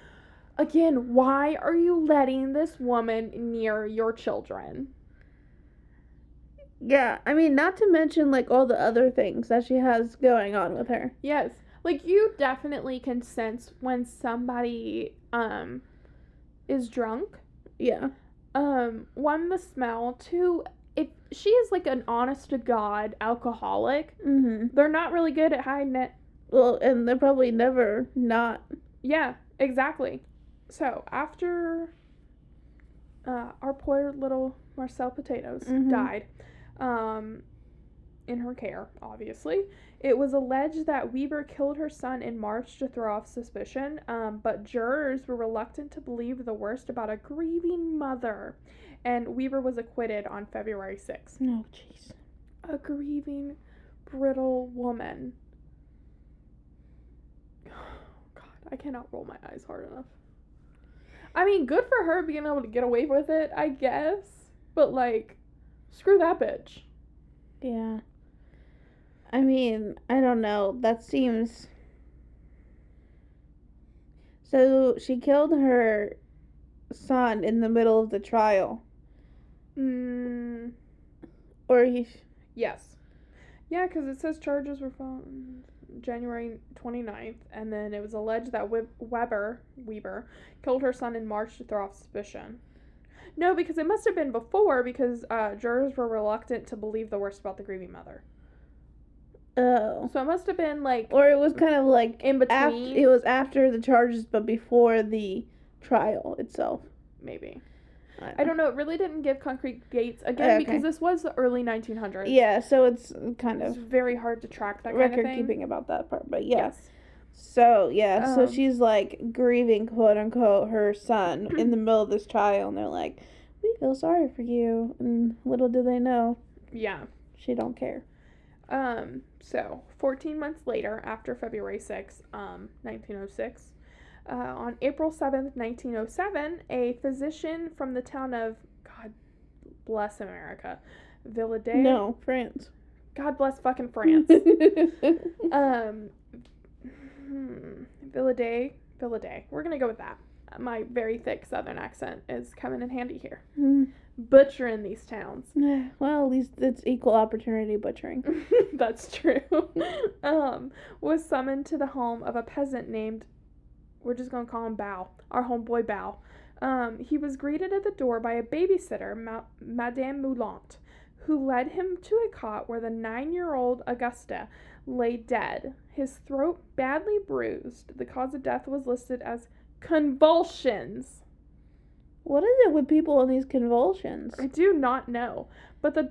[SPEAKER 1] Again, why are you letting this woman near your children?
[SPEAKER 2] Yeah, I mean, not to mention, like, all the other things that she has going on with her.
[SPEAKER 1] Yes. Like, you definitely can sense when somebody, is drunk.
[SPEAKER 2] Yeah.
[SPEAKER 1] 1, the smell. 2, if she is, like, an honest-to-God alcoholic, they're not really good at hiding it.
[SPEAKER 2] Well, and they're probably never not.
[SPEAKER 1] Yeah, exactly. So, after our poor little Marcel Potatoes died in her care, obviously, it was alleged that Weaver killed her son in March to throw off suspicion, but jurors were reluctant to believe the worst about a grieving mother, and Weaver was acquitted on February 6th.
[SPEAKER 2] Oh, jeez.
[SPEAKER 1] A grieving, brittle woman. I cannot roll my eyes hard enough. I mean, good for her being able to get away with it, I guess. But, like, screw that bitch.
[SPEAKER 2] Yeah. I mean, I don't know. That seems... So, she killed her son in the middle of the trial. Or he...
[SPEAKER 1] Yes. Yeah, because it says charges were filed January 29th, and then it was alleged that Weaver killed her son in March to throw off suspicion. No, because it must have been before, because jurors were reluctant to believe the worst about the grieving mother.
[SPEAKER 2] Oh.
[SPEAKER 1] So it must have been, like...
[SPEAKER 2] Or it was kind of like...
[SPEAKER 1] in between.
[SPEAKER 2] It was after the charges, but before the trial itself.
[SPEAKER 1] Maybe. I don't know. It really didn't give concrete dates. Again, because this was the early 1900s.
[SPEAKER 2] Yeah, so it's kind of...
[SPEAKER 1] It's very hard to track that kind of thing.
[SPEAKER 2] Record keeping about that part, but yeah.
[SPEAKER 1] Yes.
[SPEAKER 2] So, yeah, so she's, like, grieving, quote-unquote, her son in the middle of this trial, and they're like, we feel sorry for you, and little do they know.
[SPEAKER 1] Yeah.
[SPEAKER 2] She don't care.
[SPEAKER 1] So, 14 months later, after February 6th, 1906, on April 7th, 1907, a physician from the town of, God bless America, Villadais.
[SPEAKER 2] No, France.
[SPEAKER 1] God bless fucking France. Villadais. We're gonna go with that. My very thick southern accent is coming in handy here. Butchering these towns.
[SPEAKER 2] Well, at least it's equal opportunity butchering.
[SPEAKER 1] That's true. Was summoned to the home of a peasant named, we're just gonna call him Bao, our homeboy Bao. He was greeted at the door by a babysitter, Madame Moulant, who led him to a cot where the 9-year-old Augusta lay dead, his throat badly bruised. The cause of death was listed as convulsions.
[SPEAKER 2] What is it with people in these convulsions?
[SPEAKER 1] I do not know. But the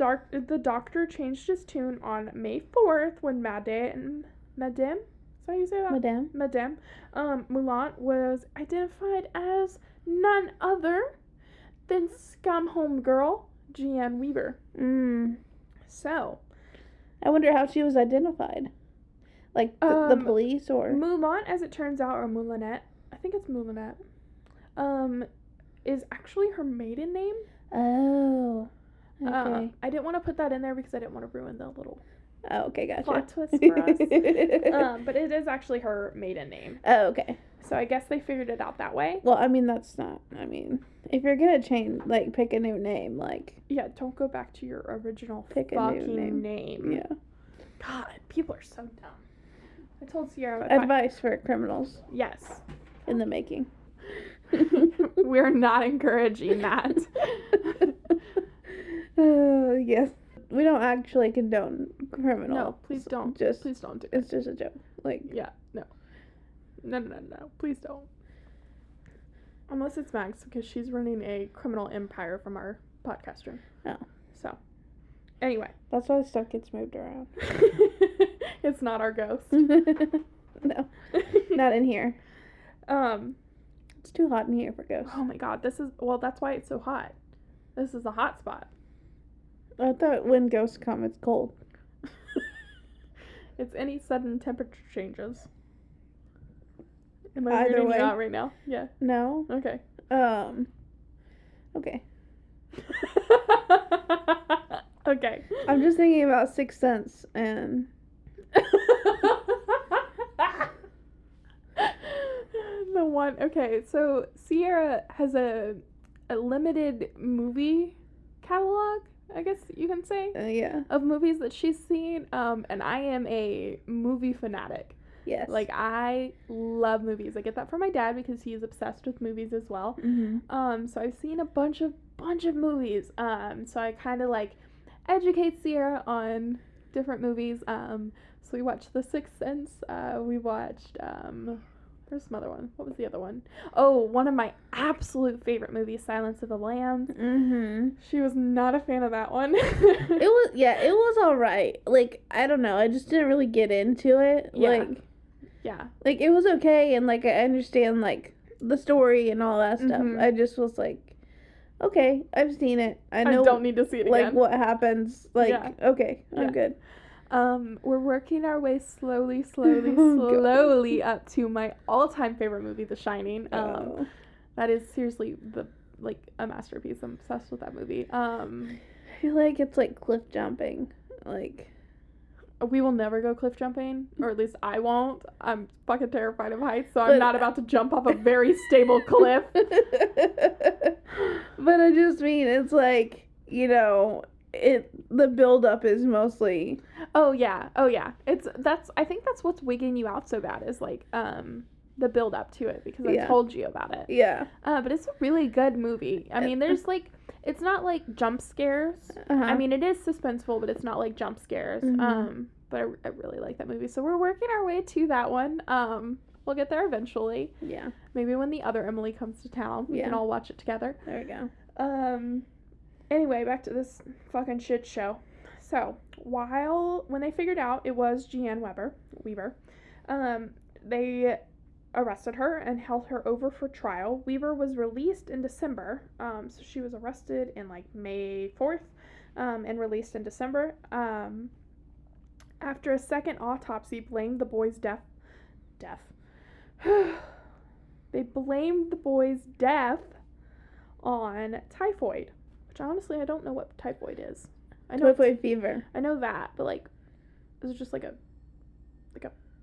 [SPEAKER 1] doctor changed his tune on May 4th when Madame? Is that how you say that? Madame Moulant was identified as none other than scum homegirl Jeanne Weaver. So,
[SPEAKER 2] I wonder how she was identified. Like, the police, or...
[SPEAKER 1] Moulant, as it turns out, or Moulinette, I think it's Moulinette, is actually her maiden name.
[SPEAKER 2] Oh, okay.
[SPEAKER 1] I didn't want to put that in there because I didn't want to ruin the little
[SPEAKER 2] okay, gotcha.
[SPEAKER 1] plot twist for us. But it is actually her maiden name.
[SPEAKER 2] Oh, okay.
[SPEAKER 1] So I guess they figured it out that way.
[SPEAKER 2] Well, I mean, that's not, if you're gonna pick a new name,
[SPEAKER 1] yeah, don't go back to your original
[SPEAKER 2] pick a new
[SPEAKER 1] name.
[SPEAKER 2] Yeah.
[SPEAKER 1] God, people are so dumb. I told Sierra.
[SPEAKER 2] Advice for criminals.
[SPEAKER 1] Yes.
[SPEAKER 2] In the making.
[SPEAKER 1] We're not encouraging that.
[SPEAKER 2] Yes. We don't actually condone criminal.
[SPEAKER 1] No, please don't.
[SPEAKER 2] Please don't do it. It's just a joke.
[SPEAKER 1] Yeah, no. No. Please don't. Unless it's Max, because she's running a criminal empire from our podcast room.
[SPEAKER 2] Oh.
[SPEAKER 1] So, anyway.
[SPEAKER 2] That's why stuff gets moved around.
[SPEAKER 1] It's not our ghost.
[SPEAKER 2] No. Not in here. It's too hot in here for ghosts.
[SPEAKER 1] Oh my god, that's why it's so hot. This is a hot spot.
[SPEAKER 2] I thought when ghosts come, it's cold.
[SPEAKER 1] It's any sudden temperature changes. Am I
[SPEAKER 2] Either
[SPEAKER 1] weirding
[SPEAKER 2] way.
[SPEAKER 1] you out right now? Yeah.
[SPEAKER 2] No.
[SPEAKER 1] Okay.
[SPEAKER 2] Okay.
[SPEAKER 1] Okay.
[SPEAKER 2] I'm just thinking about Sixth Sense and...
[SPEAKER 1] The one, okay, so Sierra has a limited movie catalog, I guess you can say,
[SPEAKER 2] yeah.
[SPEAKER 1] of movies that she's seen, and I am a movie fanatic.
[SPEAKER 2] Yes.
[SPEAKER 1] Like, I love movies. I get that from my dad because he's obsessed with movies as well.
[SPEAKER 2] Mm-hmm.
[SPEAKER 1] So I've seen a bunch of movies. So I kind of, like, educate Sierra on different movies. So we watched The Sixth Sense. We watched, there's some other one. What was the other one? Oh, one of my absolute favorite movies, Silence of the Lambs.
[SPEAKER 2] Mm-hmm.
[SPEAKER 1] She was not a fan of that one.
[SPEAKER 2] It was alright. Like, I don't know. I just didn't really get into it.
[SPEAKER 1] Yeah.
[SPEAKER 2] Like, it was okay, and, like, I understand, like, the story and all that stuff.
[SPEAKER 1] Mm-hmm.
[SPEAKER 2] I just was like, okay, I've seen it. I know.
[SPEAKER 1] I don't need to see it
[SPEAKER 2] like,
[SPEAKER 1] again.
[SPEAKER 2] what happens. Like,
[SPEAKER 1] Yeah.
[SPEAKER 2] okay, I'm
[SPEAKER 1] Yeah.
[SPEAKER 2] good.
[SPEAKER 1] We're working our way slowly
[SPEAKER 2] Oh,
[SPEAKER 1] up to my all-time favorite movie, The Shining. That is seriously a masterpiece. I'm obsessed with that movie.
[SPEAKER 2] I feel like it's like cliff jumping. Like,
[SPEAKER 1] we will never go cliff jumping, or at least I won't. I'm fucking terrified of heights, so
[SPEAKER 2] But-
[SPEAKER 1] I'm not about to jump off a very stable cliff.
[SPEAKER 2] But I just mean, it's like, you know, the build-up is mostly...
[SPEAKER 1] Oh yeah. I think that's what's wigging you out so bad is like the build up to it, because I
[SPEAKER 2] Yeah.
[SPEAKER 1] told you about it.
[SPEAKER 2] Yeah.
[SPEAKER 1] But it's a really good movie. I mean, there's like, it's not like jump scares.
[SPEAKER 2] Uh-huh.
[SPEAKER 1] I mean, it is suspenseful, but it's not like jump scares.
[SPEAKER 2] Mhm.
[SPEAKER 1] But I really like that movie. So we're working our way to that one. We'll get there eventually.
[SPEAKER 2] Yeah.
[SPEAKER 1] Maybe when the other Emily comes to town, we can all watch it together.
[SPEAKER 2] There we go.
[SPEAKER 1] Anyway, back to this fucking shit show. So, when they figured out it was Jeanne Weaver, they arrested her and held her over for trial. Weaver was released in December. So she was arrested in like May 4th, and released in December. After a second autopsy blamed the boy's death. They blamed the boy's death on typhoid, which honestly I don't know what typhoid is. I know
[SPEAKER 2] Typhoid fever.
[SPEAKER 1] I know that, but like, is it just like a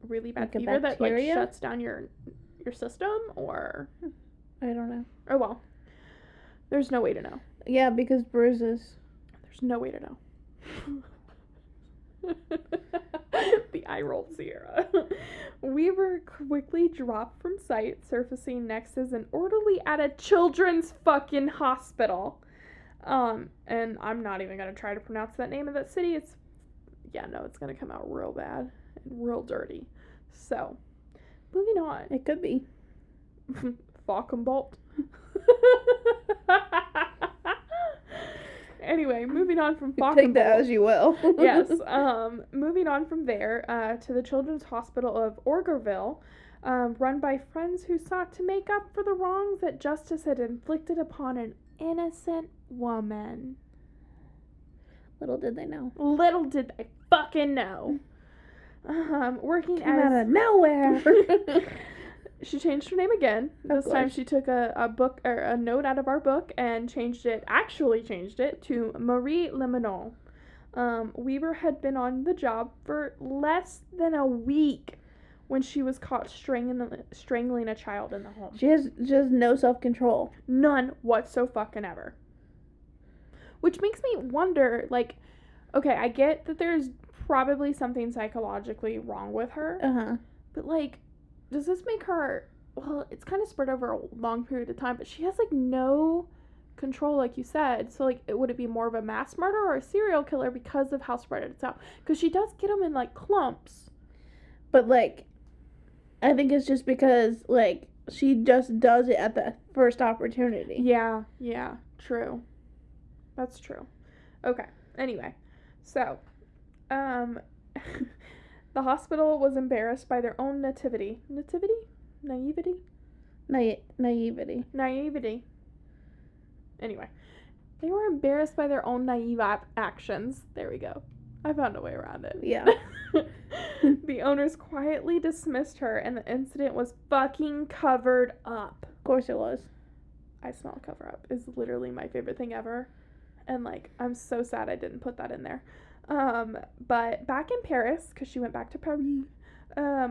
[SPEAKER 1] really bad
[SPEAKER 2] Like a
[SPEAKER 1] fever that like
[SPEAKER 2] bacteria?
[SPEAKER 1] shuts down your system, or
[SPEAKER 2] I don't know.
[SPEAKER 1] oh well, there's no way to know.
[SPEAKER 2] Yeah, because bruises.
[SPEAKER 1] There's no way to know. The eye rolled Sierra. Weaver quickly dropped from sight, surfacing next as an orderly at a children's fucking hospital. And I'm not even gonna try to pronounce that name of that city. It's gonna come out real bad and real dirty. So, moving on.
[SPEAKER 2] It could be.
[SPEAKER 1] Falkenbolt. Anyway, moving on from Falkenbolt.
[SPEAKER 2] Take that as you will.
[SPEAKER 1] Yes. Moving on from there to the Children's Hospital of Orgerville, run by friends who sought to make up for the wrongs that justice had inflicted upon an innocent woman.
[SPEAKER 2] Little did they know.
[SPEAKER 1] Little did they fucking know. Working
[SPEAKER 2] Came out of nowhere.
[SPEAKER 1] She changed her name again. This time she took a book or a note out of our book and changed it to Marie Lemonal. Weaver had been on the job for less than a week when she was caught strangling a child in the home.
[SPEAKER 2] She has just no self-control.
[SPEAKER 1] None whatsoever. Which makes me wonder, like, okay, I get that there's probably something psychologically wrong with her.
[SPEAKER 2] Uh-huh.
[SPEAKER 1] But, like, does this make her, well, it's kind of spread over a long period of time, but she has, like, no control, like you said. So, like, would it be more of a mass murder or a serial killer because of how spread it's out? Because she does get them in, like, clumps.
[SPEAKER 2] But, like, I think it's just because, like, she just does it at the first opportunity.
[SPEAKER 1] Yeah, true. That's true. Okay, anyway. So, the hospital was embarrassed by their own nativity. Naivety?
[SPEAKER 2] Naivety.
[SPEAKER 1] Anyway, they were embarrassed by their own naive actions. There we go. I found a way around it.
[SPEAKER 2] Yeah.
[SPEAKER 1] The owners quietly dismissed her, and the incident was fucking covered up.
[SPEAKER 2] Of course it was.
[SPEAKER 1] I smell cover up is literally my favorite thing ever. And, like, I'm so sad I didn't put that in there. But back in Paris, because she went back to Paris,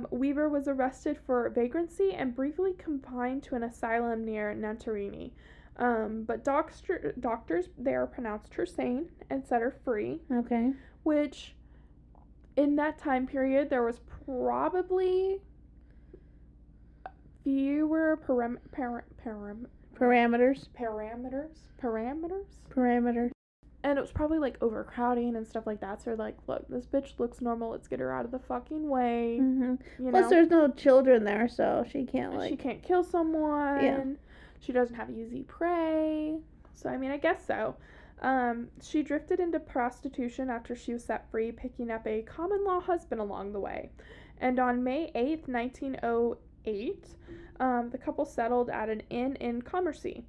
[SPEAKER 1] Weaver was arrested for vagrancy and briefly confined to an asylum near Nanterini. But doctors there pronounced her sane and set her free.
[SPEAKER 2] Okay.
[SPEAKER 1] Which, in that time period, there was probably fewer
[SPEAKER 2] Parameters.
[SPEAKER 1] And it was probably, like, overcrowding and stuff like that. So, like, look, this bitch looks normal. Let's get her out of the fucking way.
[SPEAKER 2] Mm-hmm. Plus, there's no children there, so she can't, like...
[SPEAKER 1] She can't kill someone.
[SPEAKER 2] Yeah.
[SPEAKER 1] She doesn't have easy prey. So, I mean, I guess so. She drifted into prostitution after she was set free, picking up a common-law husband along the way. And on May 8th, 1908, the couple settled at an inn in Commercy.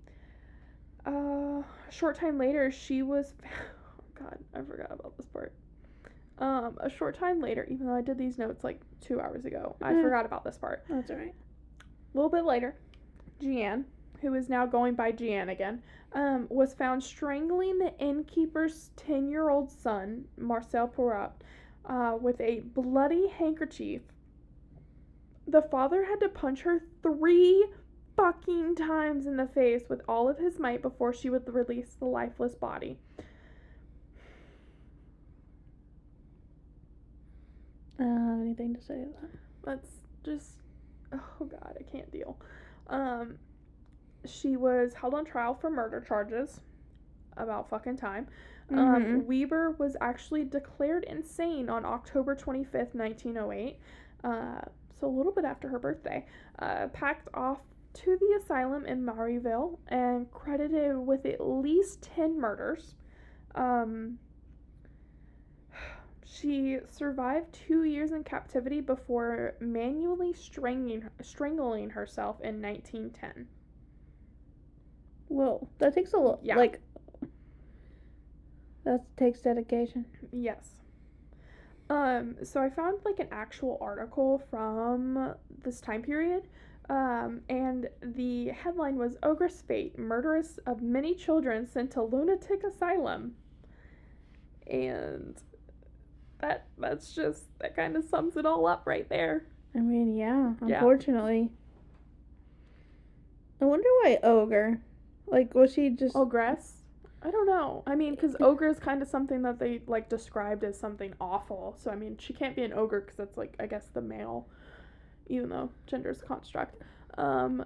[SPEAKER 1] A short time later, she was... Oh, God, I forgot about this part. A short time later, even though I did these notes, like, 2 hours ago, I forgot about this part.
[SPEAKER 2] That's all right.
[SPEAKER 1] A little bit later, Jeanne, who is now going by Jeanne again, was found strangling the innkeeper's 10-year-old son, Marcel Porat, with a bloody handkerchief. The father had to punch her 3 fucking times in the face with all of his might before she would release the lifeless body.
[SPEAKER 2] I don't have anything to say to that.
[SPEAKER 1] That's just... Oh, God, I can't deal. She was held on trial for murder charges. About fucking time. Weaver was actually declared insane on October 25th, 1908. So a little bit after her birthday. Packed off to the asylum in Marieville and credited with at least 10 murders. She survived 2 years in captivity before manually strangling herself in 1910.
[SPEAKER 2] Whoa, that takes a lot.
[SPEAKER 1] Yeah.
[SPEAKER 2] Like, that takes dedication.
[SPEAKER 1] Yes. So I found, like, an actual article from this time period. And the headline was Ogress Fate, Murderess of Many Children Sent to Lunatic Asylum. And that's just, that kind of sums it all up right there.
[SPEAKER 2] I mean, yeah, unfortunately. I wonder why ogre? Like, was she just...
[SPEAKER 1] Ogress? I don't know. I mean, because ogre is kind of something that they, like, described as something awful. So, I mean, she can't be an ogre because that's, like, I guess the male, even though gender is a construct,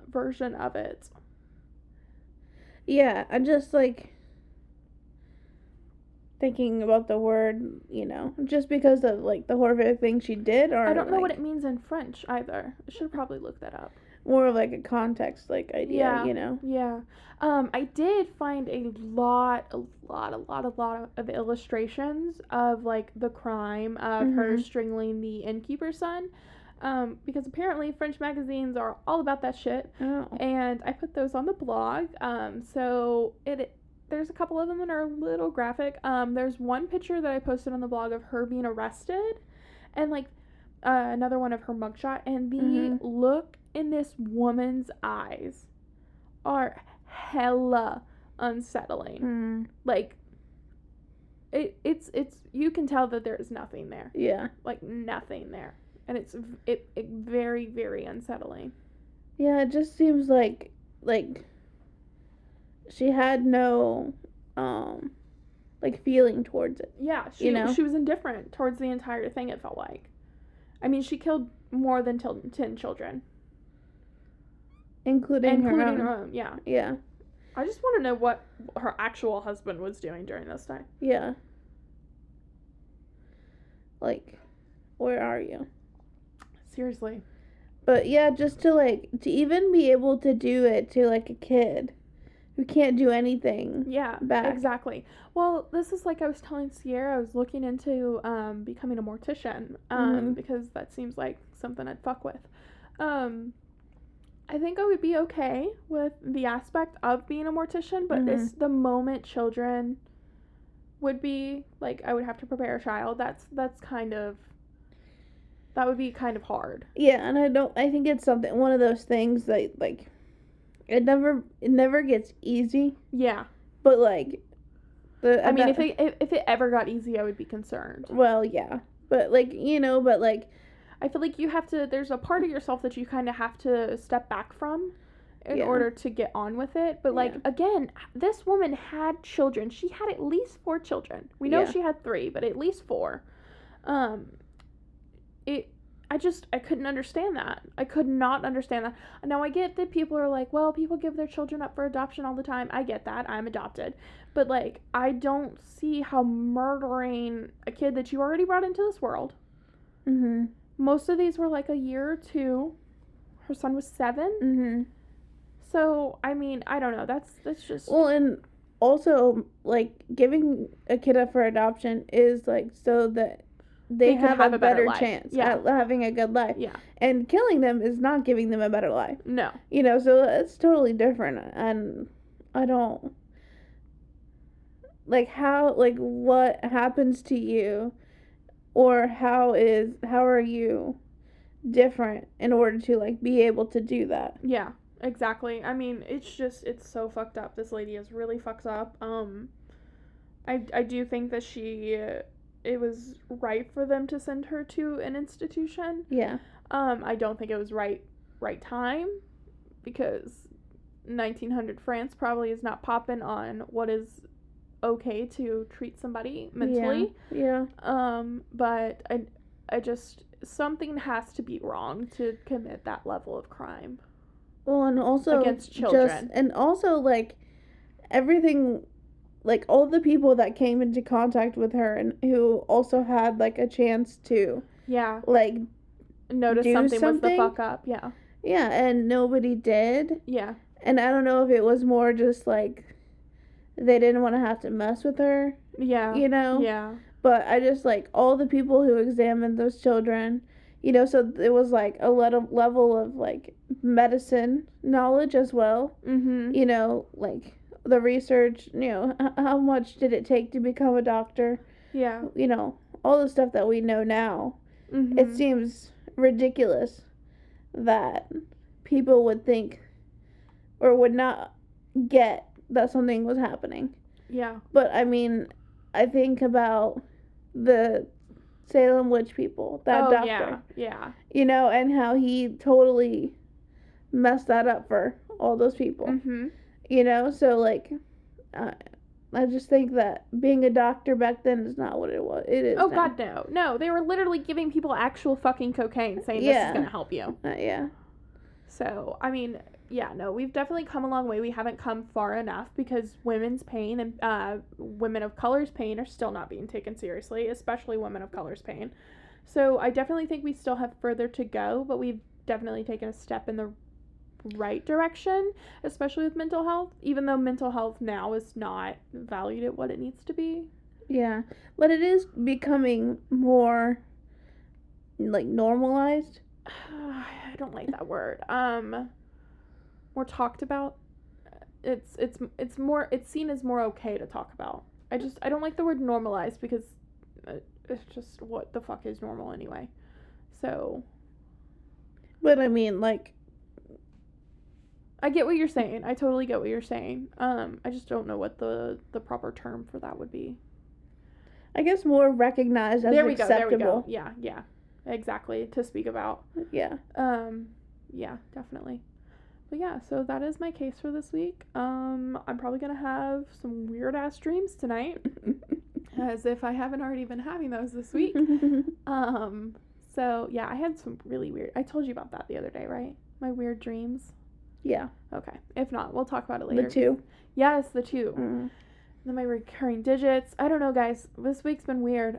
[SPEAKER 1] version of it.
[SPEAKER 2] Yeah, I'm just, like, thinking about the word, you know, just because of, like, the horrific thing she did, or...
[SPEAKER 1] I don't know what it means in French, either. I should probably look that up.
[SPEAKER 2] More of, like, a context, like, idea, you know?
[SPEAKER 1] Yeah. I did find a lot of illustrations of, like, the crime of her strangling the innkeeper's son. Because apparently French magazines are all about that shit.
[SPEAKER 2] Oh.
[SPEAKER 1] And I put those on the blog. So there's a couple of them that are a little graphic. There's one picture that I posted on the blog of her being arrested. And, like, another one of her mugshot. And the look in this woman's eyes are hella unsettling. Like, it's you can tell that there is nothing there.
[SPEAKER 2] Yeah.
[SPEAKER 1] Like, nothing there. And it's very, very unsettling.
[SPEAKER 2] Yeah, it just seems like she had no like feeling towards it.
[SPEAKER 1] Yeah, she was indifferent towards the entire thing, it felt like. I mean, she killed more than 10 children. Including her own. Yeah.
[SPEAKER 2] Yeah.
[SPEAKER 1] I just want to know what her actual husband was doing during this time.
[SPEAKER 2] Yeah. Like, where are you?
[SPEAKER 1] Seriously.
[SPEAKER 2] But yeah, just to even be able to do it to like a kid who can't do anything.
[SPEAKER 1] Yeah,
[SPEAKER 2] back.
[SPEAKER 1] exactly. Well, this is like I was telling Sierra, I was looking into becoming a mortician because that seems like something I'd fuck with. I think I would be okay with the aspect of being a mortician, but it's the moment children would be like, I would have to prepare a child. That would be kind of hard.
[SPEAKER 2] Yeah, and I think it's one of those things that like it never gets easy.
[SPEAKER 1] Yeah.
[SPEAKER 2] But like
[SPEAKER 1] I mean, if it ever got easy, I would be concerned.
[SPEAKER 2] Well, yeah. But
[SPEAKER 1] I feel like there's a part of yourself that you kind of have to step back from in order to get on with it. But again, this woman had children. She had at least 4 children. We know she had 3, but at least 4. I couldn't understand that. I could not understand that. Now, I get that people are like, well, people give their children up for adoption all the time. I get that. I'm adopted. But, like, I don't see how murdering a kid that you already brought into this world. Mm-hmm. Most of these were, like, a year or 2. Her son was 7. Mm-hmm. So, I mean, I don't know. That's just...
[SPEAKER 2] Well, and also, like, giving a kid up for adoption is, like, so that they have a better chance at having a good life.
[SPEAKER 1] Yeah.
[SPEAKER 2] And killing them is not giving them a better life.
[SPEAKER 1] No.
[SPEAKER 2] So it's totally different. And I don't... Like, what happens to you, or how are you different in order to, like, be able to do that?
[SPEAKER 1] Yeah, exactly. I mean, it's so fucked up. This lady is really fucked up. I do think that it was right for them to send her to an institution.
[SPEAKER 2] Yeah.
[SPEAKER 1] I don't think it was right time, because 1900 France probably is not popping on what is okay to treat somebody mentally.
[SPEAKER 2] Yeah.
[SPEAKER 1] But I just, something has to be wrong to commit that level of crime.
[SPEAKER 2] Well, and also
[SPEAKER 1] against children.
[SPEAKER 2] And also, like, everything, like, all the people that came into contact with her and who also had, like, a chance to like,
[SPEAKER 1] notice something was the fuck up.
[SPEAKER 2] Yeah, and nobody did.
[SPEAKER 1] Yeah.
[SPEAKER 2] And I don't know if it was more just, like, they didn't want to have to mess with her.
[SPEAKER 1] Yeah. Yeah.
[SPEAKER 2] But I just, like, all the people who examined those children, so it was, like, a level of, like, medicine knowledge as well. Mm-hmm. Like, the research, how much did it take to become a doctor?
[SPEAKER 1] Yeah.
[SPEAKER 2] All the stuff that we know now. Mm-hmm. It seems ridiculous that people would think or would not get that something was happening.
[SPEAKER 1] Yeah.
[SPEAKER 2] But, I mean, I think about the Salem witch people, that doctor.
[SPEAKER 1] Yeah.
[SPEAKER 2] And how he totally messed that up for all those people. Mm-hmm. So, like, I just think that being a doctor back then is not what it was. It is.
[SPEAKER 1] Oh,
[SPEAKER 2] now.
[SPEAKER 1] God, no. No, they were literally giving people actual fucking cocaine, saying this is going to help you.
[SPEAKER 2] Yeah.
[SPEAKER 1] So, I mean, yeah, no, we've definitely come a long way. We haven't come far enough, because women's pain and women of color's pain are still not being taken seriously, especially women of color's pain. So I definitely think we still have further to go, but we've definitely taken a step in the right direction, especially with mental health, even though mental health now is not valued at what it needs to be.
[SPEAKER 2] Yeah, but it is becoming more, like, normalized.
[SPEAKER 1] I don't like that word. More talked about. It's more, it's seen as more okay to talk about. I don't like the word normalized, because it's just, what the fuck is normal anyway? So.
[SPEAKER 2] But I mean, like,
[SPEAKER 1] I get what you're saying. I totally get what you're saying. I just don't know what the proper term for that would be.
[SPEAKER 2] I guess more recognized as acceptable.
[SPEAKER 1] There we go. Yeah. Exactly. To speak about.
[SPEAKER 2] Yeah.
[SPEAKER 1] Yeah, definitely. But yeah, so that is my case for this week. I'm probably gonna have some weird ass dreams tonight. As if I haven't already been having those this week. So yeah, I had some really weird, I told you about that the other day, right? My weird dreams.
[SPEAKER 2] Yeah.
[SPEAKER 1] Okay. If not, we'll talk about it later.
[SPEAKER 2] The 2?
[SPEAKER 1] Yes, the 2. Mm. Then my recurring digits. I don't know, guys. This week's been weird.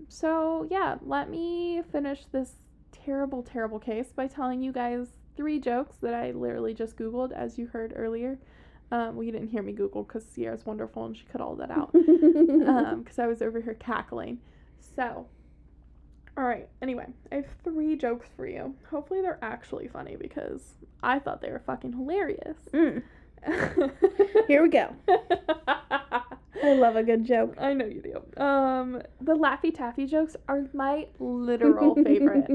[SPEAKER 1] So yeah, let me finish this terrible, terrible case by telling you guys 3 jokes that I literally just Googled, as you heard earlier. Well, you didn't hear me Google because Sierra's wonderful and she cut all that out. Because I was over here cackling. So, alright, anyway, I have 3 jokes for you. Hopefully they're actually funny because I thought they were fucking hilarious.
[SPEAKER 2] Here we go. I love a good joke.
[SPEAKER 1] I know you do. The Laffy Taffy jokes are my literal favorite.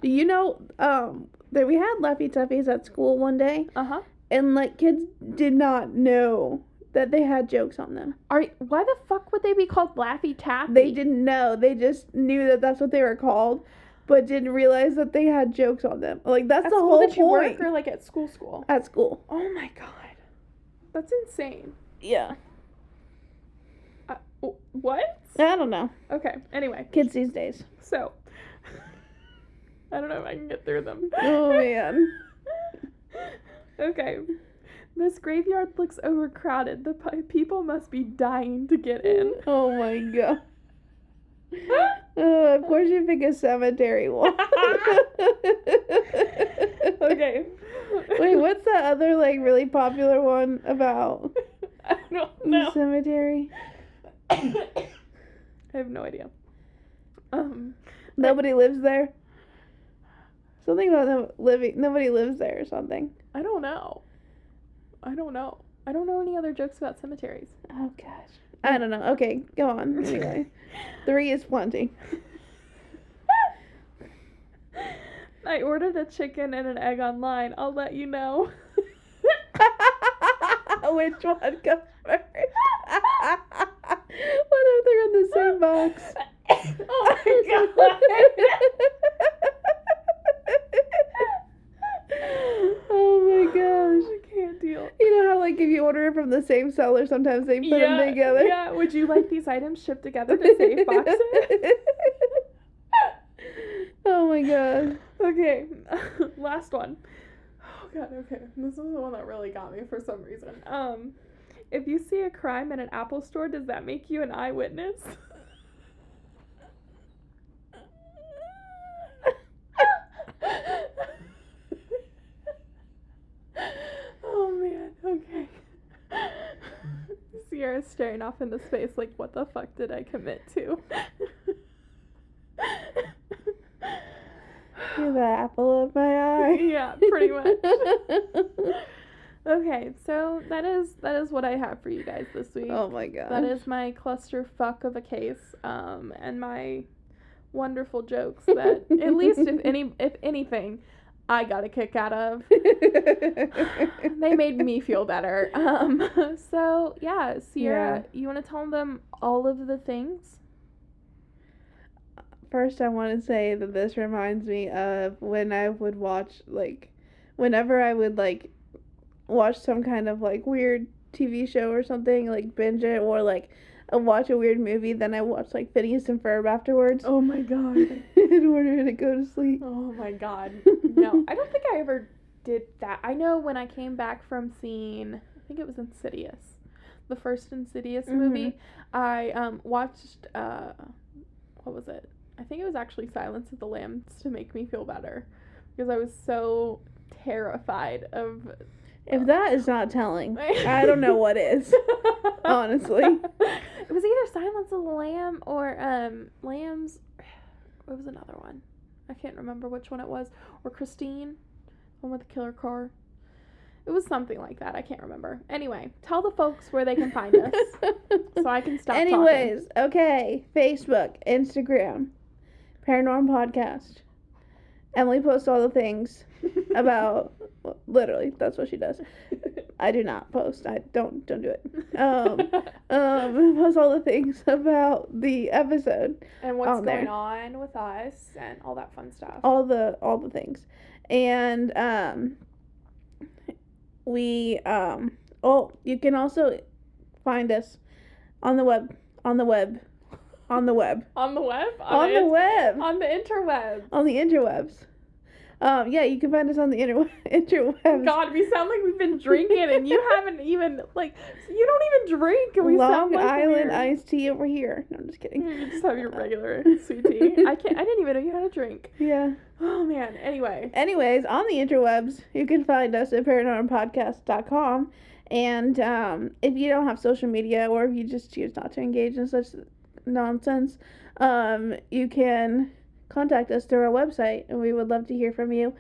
[SPEAKER 2] Do you know that we had Laffy Taffies at school one day?
[SPEAKER 1] Uh-huh.
[SPEAKER 2] And, like, kids did not know that they had jokes on them.
[SPEAKER 1] Why the fuck would they be called Laffy Taffy?
[SPEAKER 2] They didn't know. They just knew that that's what they were called, but didn't realize that they had jokes on them. Like, that's the whole
[SPEAKER 1] did you
[SPEAKER 2] point.
[SPEAKER 1] work or, like, at school?
[SPEAKER 2] At school.
[SPEAKER 1] Oh, my God. That's insane.
[SPEAKER 2] Yeah.
[SPEAKER 1] What?
[SPEAKER 2] I don't know.
[SPEAKER 1] Okay, anyway.
[SPEAKER 2] Kids these days.
[SPEAKER 1] So, I don't know if I can get through them.
[SPEAKER 2] Oh, man.
[SPEAKER 1] Okay. This graveyard looks overcrowded. The people must be dying to get in.
[SPEAKER 2] Oh, my God. Of course you pick a cemetery one.
[SPEAKER 1] Okay.
[SPEAKER 2] Wait, what's that other, like, really popular one about?
[SPEAKER 1] I don't know.
[SPEAKER 2] Cemetery?
[SPEAKER 1] I have no idea.
[SPEAKER 2] Nobody lives there? Something about them living, nobody lives there or something.
[SPEAKER 1] I don't know. I don't know any other jokes about cemeteries.
[SPEAKER 2] Oh, gosh. I don't know. Okay, go on. Anyway. 3 is plenty.
[SPEAKER 1] I ordered a chicken and an egg online. I'll let you know.
[SPEAKER 2] Which one goes first? What if they're in the same box?
[SPEAKER 1] Oh my God.
[SPEAKER 2] Oh my gosh.
[SPEAKER 1] I can't deal.
[SPEAKER 2] You know how, like, if you order it from the same seller, sometimes they put them together?
[SPEAKER 1] Yeah, would you like these items shipped together to save boxes?
[SPEAKER 2] Oh my God.
[SPEAKER 1] Okay, last one. Oh God, okay. This is the one that really got me for some reason. If you see a crime in an Apple store, does that make you an eyewitness? Oh man, okay. Sierra's staring off into space like, what the fuck did I commit to?
[SPEAKER 2] You're the apple of my eye.
[SPEAKER 1] Yeah, pretty much. Okay, so that is what I have for you guys this week.
[SPEAKER 2] Oh my God.
[SPEAKER 1] That is my clusterfuck of a case, and my wonderful jokes that at least if anything, I got a kick out of. They made me feel better. So yeah, Sierra, you want to tell them all of the things?
[SPEAKER 2] First, I want to say that this reminds me of when I would watch, like, whenever I would, like, watch some kind of, like, weird TV show or something, like, binge it, or, like, watch a weird movie, then I watch, like, Phineas and Ferb afterwards.
[SPEAKER 1] Oh my God.
[SPEAKER 2] In order to go to sleep.
[SPEAKER 1] Oh my God. No, I don't think I ever did that. I know when I came back from seeing, I think it was Insidious, the first Insidious movie, I watched, what was it? I think it was actually Silence of the Lambs to make me feel better, because I was so terrified of...
[SPEAKER 2] If that is not telling, I don't know what is, honestly.
[SPEAKER 1] It was either Silence of the Lamb or Lambs. What was another one? I can't remember which one it was. Or Christine, one with the killer car. It was something like that. I can't remember. Anyway, tell the folks where they can find us so I can stop
[SPEAKER 2] Anyways,
[SPEAKER 1] talking.
[SPEAKER 2] Okay. Facebook, Instagram, Paranormal Podcast. Emily posts all the things about... Well, literally, that's what she does. I do not post. I don't do it. Post all the things about the episode
[SPEAKER 1] and what's going on with us and all that fun stuff.
[SPEAKER 2] All the things. And we you can also find us on the web. On the interwebs. Yeah, you can find us on the interwebs.
[SPEAKER 1] God, we sound like we've been drinking, and you haven't even, like, you don't even drink, and we
[SPEAKER 2] Long
[SPEAKER 1] sound like
[SPEAKER 2] Island
[SPEAKER 1] weird.
[SPEAKER 2] iced tea over here. No, I'm just kidding.
[SPEAKER 1] You just have your regular sweet tea. I didn't even know you had a drink.
[SPEAKER 2] Yeah.
[SPEAKER 1] Oh, man.
[SPEAKER 2] Anyways, on the interwebs, you can find us at paranormalpodcast.com. And if you don't have social media, or if you just choose not to engage in such nonsense, you can contact us through our website, and we would love to hear from you.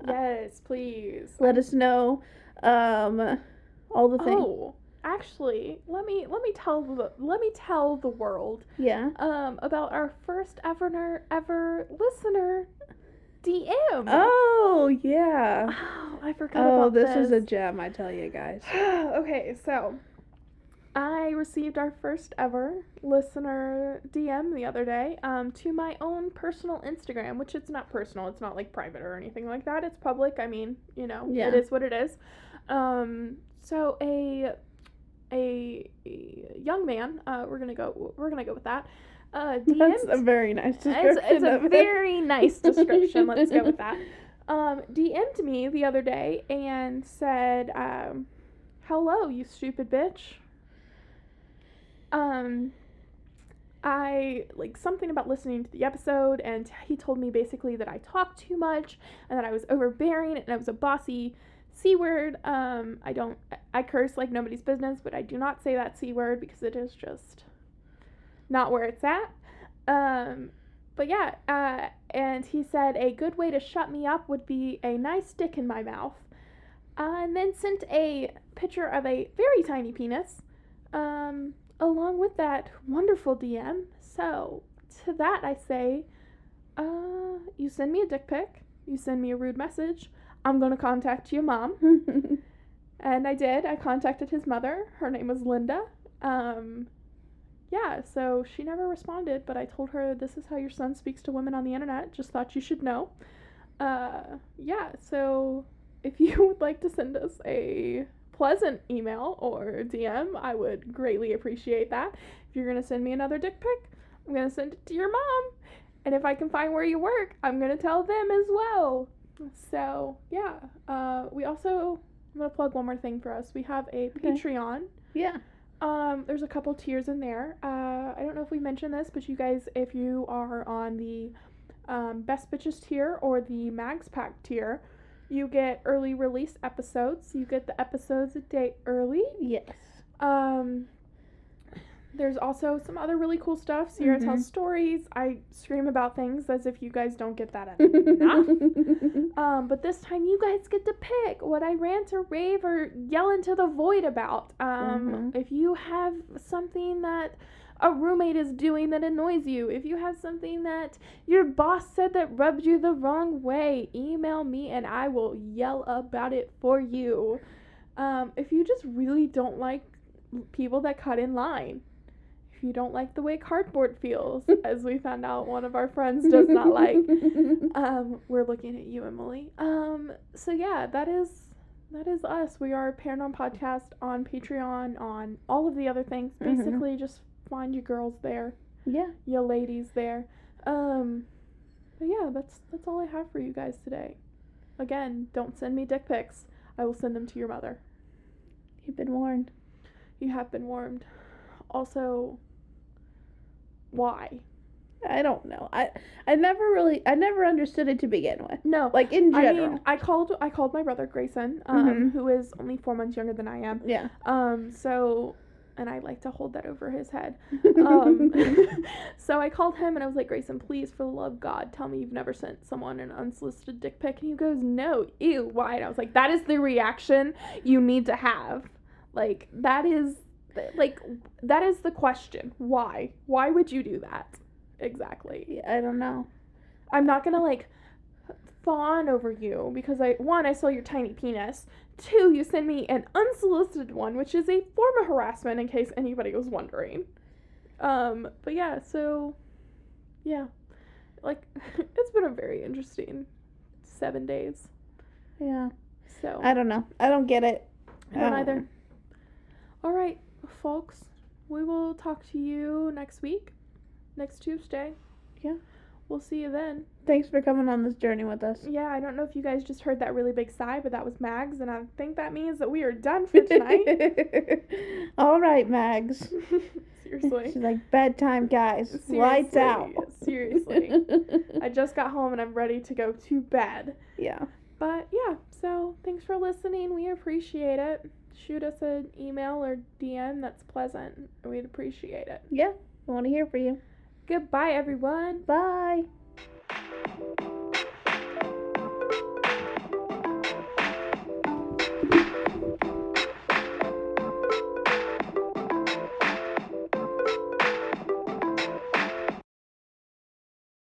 [SPEAKER 1] Yes, please.
[SPEAKER 2] Let us know all the things.
[SPEAKER 1] Oh, actually, let me tell the world.
[SPEAKER 2] Yeah.
[SPEAKER 1] About our first ever listener DM.
[SPEAKER 2] Oh, yeah.
[SPEAKER 1] Oh, I forgot about this.
[SPEAKER 2] Oh, this is a gem, I tell you guys.
[SPEAKER 1] Okay, so I received our first ever listener DM the other day to my own personal Instagram, which it's not personal. It's not like private or anything like that. It's public. I mean, you know, It is what it is. So a young man, we're gonna go with that.
[SPEAKER 2] That's a very nice description.
[SPEAKER 1] It's a very nice description. Let's go with that. DM'd me the other day and said, "Hello, you stupid bitch. I like something about listening to the episode, and he told me basically that I talk too much and that I was overbearing and I was a bossy C word. I curse like nobody's business, but I do not say that C word because it is just not where it's at. But yeah, and he said a good way to shut me up would be a nice dick in my mouth. And then sent a picture of a very tiny penis, along with that wonderful DM. So, to that I say, you send me a dick pic, you send me a rude message, I'm gonna contact your mom. And I did. I contacted his mother. Her name was Linda. Yeah, so she never responded, but I told her, this is how your son speaks to women on the internet. Just thought you should know. Yeah, so if you would like to send us a pleasant email or DM, I would greatly appreciate that. If you're going to send me another dick pic, I'm going to send it to your mom. And if I can find where you work, I'm going to tell them as well. So, yeah. We also, I'm going to plug one more thing for us. We have a Patreon.
[SPEAKER 2] Yeah.
[SPEAKER 1] There's a couple tiers in there. I don't know if we mentioned this, but you guys, if you are on the Best Bitches tier or the Mags Pack tier, you get early release episodes. You get the episodes a day early.
[SPEAKER 2] Yes.
[SPEAKER 1] There's also some other really cool stuff. Sierra tells stories. I scream about things as if you guys don't get that enough. But this time you guys get to pick what I rant or rave or yell into the void about. If you have something that a roommate is doing that annoys you, if you have something that your boss said that rubbed you the wrong way, email me and I will yell about it for you. If you just really don't like people that cut in line, if you don't like the way cardboard feels, as we found out one of our friends does not like, we're looking at you, Emily. So yeah, that is us. We are a Paranormal Podcast on Patreon, on all of the other things. Basically, just find you girls there.
[SPEAKER 2] Yeah.
[SPEAKER 1] You ladies there. But yeah, that's all I have for you guys today. Again, don't send me dick pics. I will send them to your mother.
[SPEAKER 2] You've been warned.
[SPEAKER 1] You have been warned. Also, why?
[SPEAKER 2] I don't know. I never understood it to begin with.
[SPEAKER 1] No.
[SPEAKER 2] Like, in general.
[SPEAKER 1] I mean, I called my brother Grayson, who is only 4 months younger than I am.
[SPEAKER 2] Yeah.
[SPEAKER 1] So, and I like to hold that over his head. So I called him and I was like, Grayson, please, for the love of God, tell me you've never sent someone an unsolicited dick pic. And he goes, no, ew, why? And I was like, that is the reaction you need to have. Like, that is the question. Why? Why would you do that? Exactly.
[SPEAKER 2] Yeah, I don't know.
[SPEAKER 1] I'm not gonna, like, fawn over you because I saw your tiny penis. 2, you send me an unsolicited one, which is a form of harassment in case anybody was wondering. But yeah, so, yeah. Like, it's been a very interesting 7 days.
[SPEAKER 2] Yeah.
[SPEAKER 1] So.
[SPEAKER 2] I don't know. I don't get it.
[SPEAKER 1] I don't either. All right, folks. We will talk to you next week. Next Tuesday.
[SPEAKER 2] Yeah.
[SPEAKER 1] we'll see you then.
[SPEAKER 2] Thanks for coming on this journey with us.
[SPEAKER 1] Yeah, I don't know if you guys just heard that really big sigh, but that was Mags, and I think that means that we are done for tonight.
[SPEAKER 2] All right, Mags.
[SPEAKER 1] Seriously.
[SPEAKER 2] She's like, bedtime, guys.
[SPEAKER 1] Seriously.
[SPEAKER 2] Lights out.
[SPEAKER 1] Seriously. I just got home and I'm ready to go to bed.
[SPEAKER 2] Yeah.
[SPEAKER 1] But yeah, so thanks for listening. We appreciate it. Shoot us an email or DM that's pleasant. We'd appreciate it.
[SPEAKER 2] Yeah, I want to hear from you.
[SPEAKER 1] Goodbye, everyone.
[SPEAKER 2] Bye.